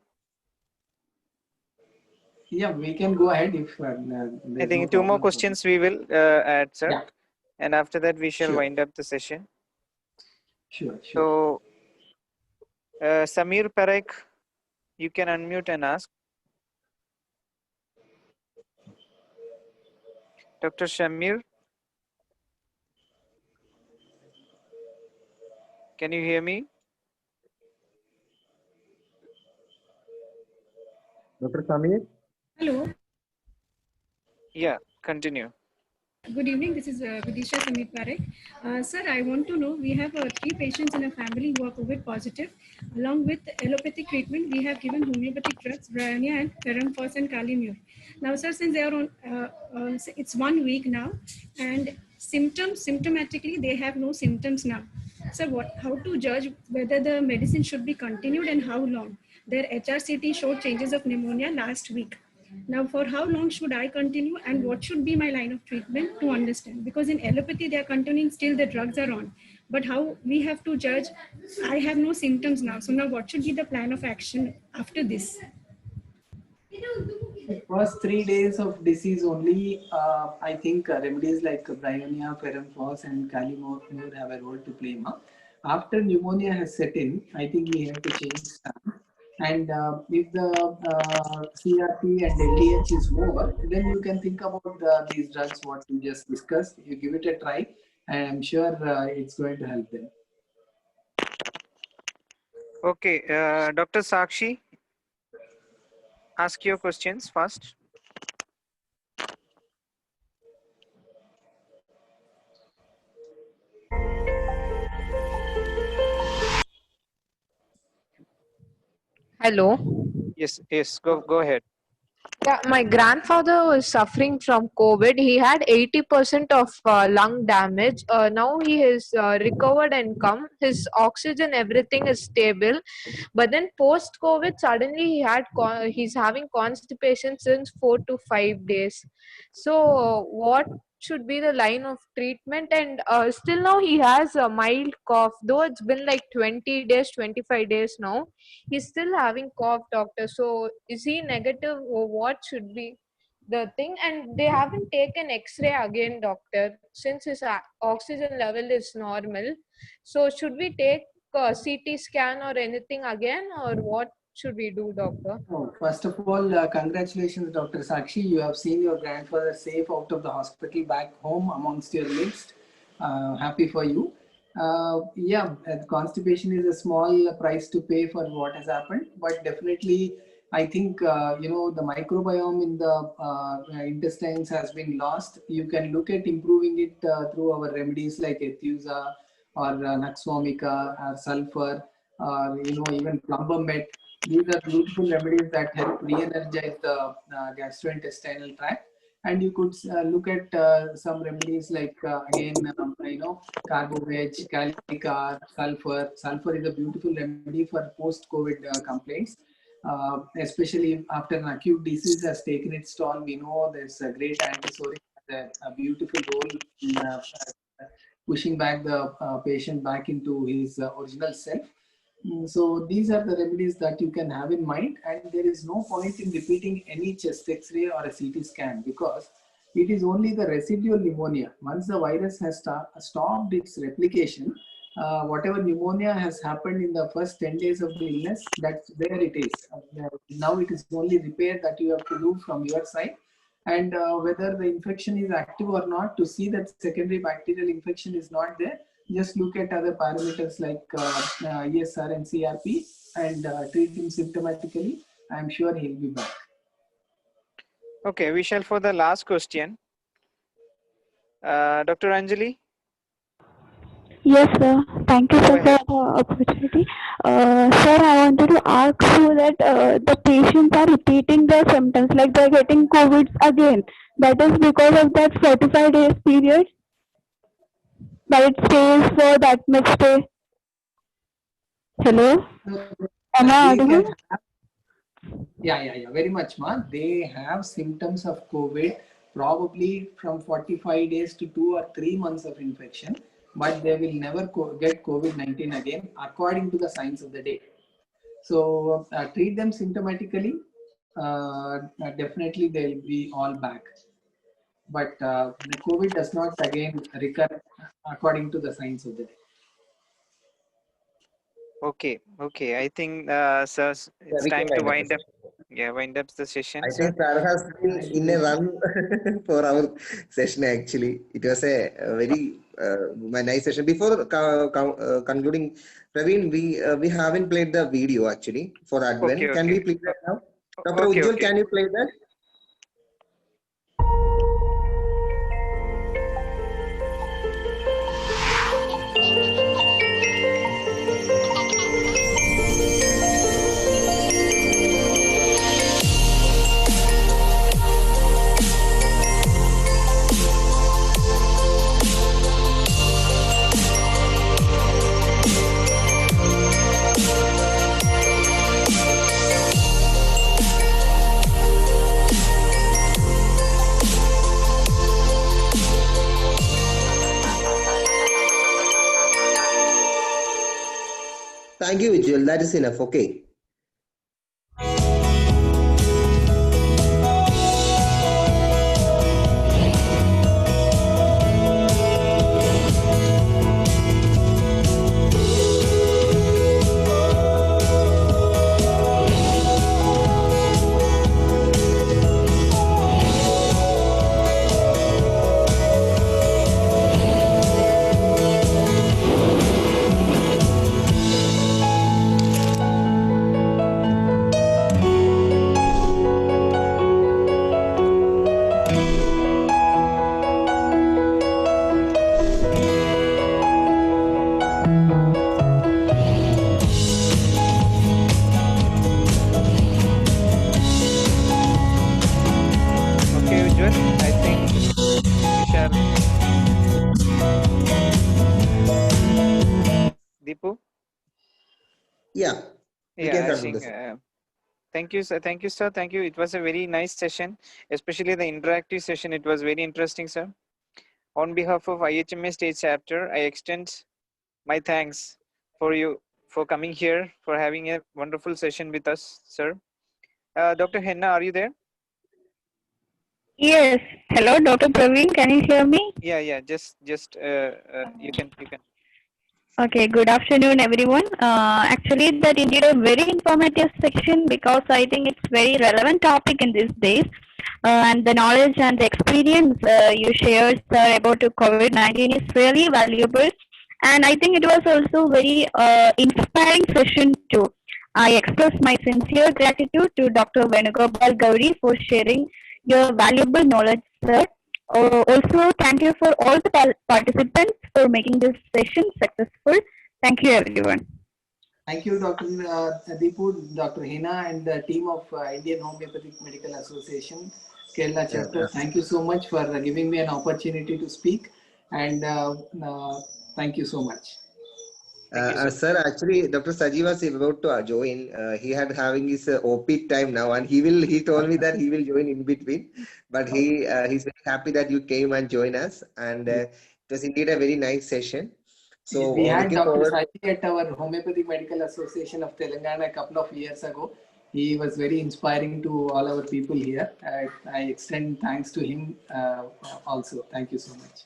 Yeah, we can go ahead if I there's think no 2 more problem. questions we will add, sir. Yeah. And after that, we shall Sure. wind up the session. Sure. So, Samir Parekh, you can unmute and ask. Dr. Shamir, can you hear me? Dr. Samir? Hello. Yeah, continue. Good evening. This is Vidisha Samir Parekh. Sir, I want to know, we have 3 patients in a family who are COVID positive. Along with allopathic treatment, we have given homeopathic drugs, Briania and Ferramphos and Calimure. Now, sir, since they are on, it's 1 week now, and symptomatically, they have no symptoms now. Sir, how to judge whether the medicine should be continued and how long? Their HRCT showed changes of pneumonia last week. Now, for how long should I continue, and what should be my line of treatment to understand? Because in allopathy, they are continuing, still the drugs are on. But how we have to judge? I have no symptoms now. So now what should be the plan of action after this? First 3 days of disease only, I think remedies like Briania, Ferramphos and Calimure have a role to play. After pneumonia has set in, I think we have to change some. And if the CRP and LDH is more, then you can think about these drugs, what we just discussed. You give it a try, and I'm sure it's going to help them. Okay, Dr. Sakshi, ask your questions first. Hello. Yes, go ahead. Yeah, my grandfather was suffering from COVID. He had 80% of lung damage. Now he has recovered and come. His oxygen, everything is stable. But then post COVID, suddenly he's having constipation since 4 to 5 days. So what should be the line of treatment? And still now he has a mild cough, though it's been like 20 days, 25 days now. He's still having cough, doctor. So is he negative, or what should be the thing? And they haven't taken x-ray again, doctor, since his oxygen level is normal. So should we take a CT scan or anything again, or what should we do, doctor? Oh, first of all, congratulations, Dr. Sakshi. You have seen your grandfather safe out of the hospital back home amongst your midst. Happy for you. Constipation is a small price to pay for what has happened, but definitely I think the microbiome in the intestines has been lost. You can look at improving it through our remedies like Ethusa or Nux vomica or sulfur, or even Plumbermet. These are beautiful remedies that help re-energize the gastrointestinal tract. And you could look at some remedies like Carboveg, Calicar, sulfur. Sulfur is a beautiful remedy for post-COVID complaints, especially after an acute disease has taken its toll. We know there's a great antisoric, a beautiful role in pushing back the patient back into his original self. So these are the remedies that you can have in mind, and there is no point in repeating any chest X-ray or a CT scan because it is only the residual pneumonia. Once the virus has stopped its replication, whatever pneumonia has happened in the first 10 days of the illness, that's where it is. Now it is only repair that you have to do from your side. And whether the infection is active or not, to see that secondary bacterial infection is not there, just look at other parameters like ESR and CRP and treat him symptomatically. I'm sure he'll be back. Okay, we shall for the last question. Dr. Anjali? Yes, sir. Thank you, sir, for the opportunity. Sir, I wanted to ask you that the patients are repeating their symptoms, like they're getting COVID again. That is because of that 45 days period that it stays for that much day. Hello? Am I They audible? can have, yeah, very much, ma. They have symptoms of COVID probably from 45 days to 2 or 3 months of infection, but they will never get COVID-19 again according to the signs of the day. So treat them symptomatically. Definitely they'll be all back. But the COVID does not again recur according to the signs of the day. Okay. I think, sir, it's we can time to wind up the wind up. session. Yeah, wind up the session, I sir. think sir has been in a run for our session actually. It was a very nice session. Before concluding, Praveen, we haven't played the video actually for Advent. Okay. Can we play that now? Dr. Okay. Ujjwal, can you play that? Thank you, Ujjwal. That is enough. Okay. Okay, Ujjwal, I think we shall. Deepu? Yeah. We Yeah, can I conclude think. the session. Thank you, sir. Thank you, sir. Thank you. It was a very nice session, especially the interactive session. It was very interesting, sir. On behalf of IHMA State Chapter, I extend my thanks for you for coming here, for having a wonderful session with us, sir. Dr. Henna, are you there? Yes. Hello, Dr. Praveen. Can you hear me? Yeah. Just you can. Okay, good afternoon, everyone. Actually, that indeed a very informative section because I think it's very relevant topic in these days. And the knowledge and the experience you shared, sir, about COVID-19 is really valuable. And I think it was also very inspiring session too. I express my sincere gratitude to Dr. Venugopal Gauri for sharing your valuable knowledge, sir. Also, thank you for all the participants for making this session successful. Thank you, everyone. Thank you, Dr. Deepu, Dr. Hina, and the team of Indian Homeopathic Medical Association, Kerala chapter. Thank you so much for giving me an opportunity to speak, and thank you so much. Sir, actually, Dr. Saji was about to join. He had having his OP time now, and he told me that he will join in between. But he's very happy that you came and joined us, and it was indeed a very nice session. So We had looking Dr. forward. Saji at our Homeopathic Medical Association of Telangana a couple of years ago. He was very inspiring to all our people here. I extend thanks to him also. Thank you so much.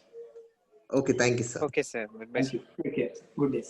Okay, thank you, sir. Okay, sir. Goodbye. Thank you. Take care. Good day.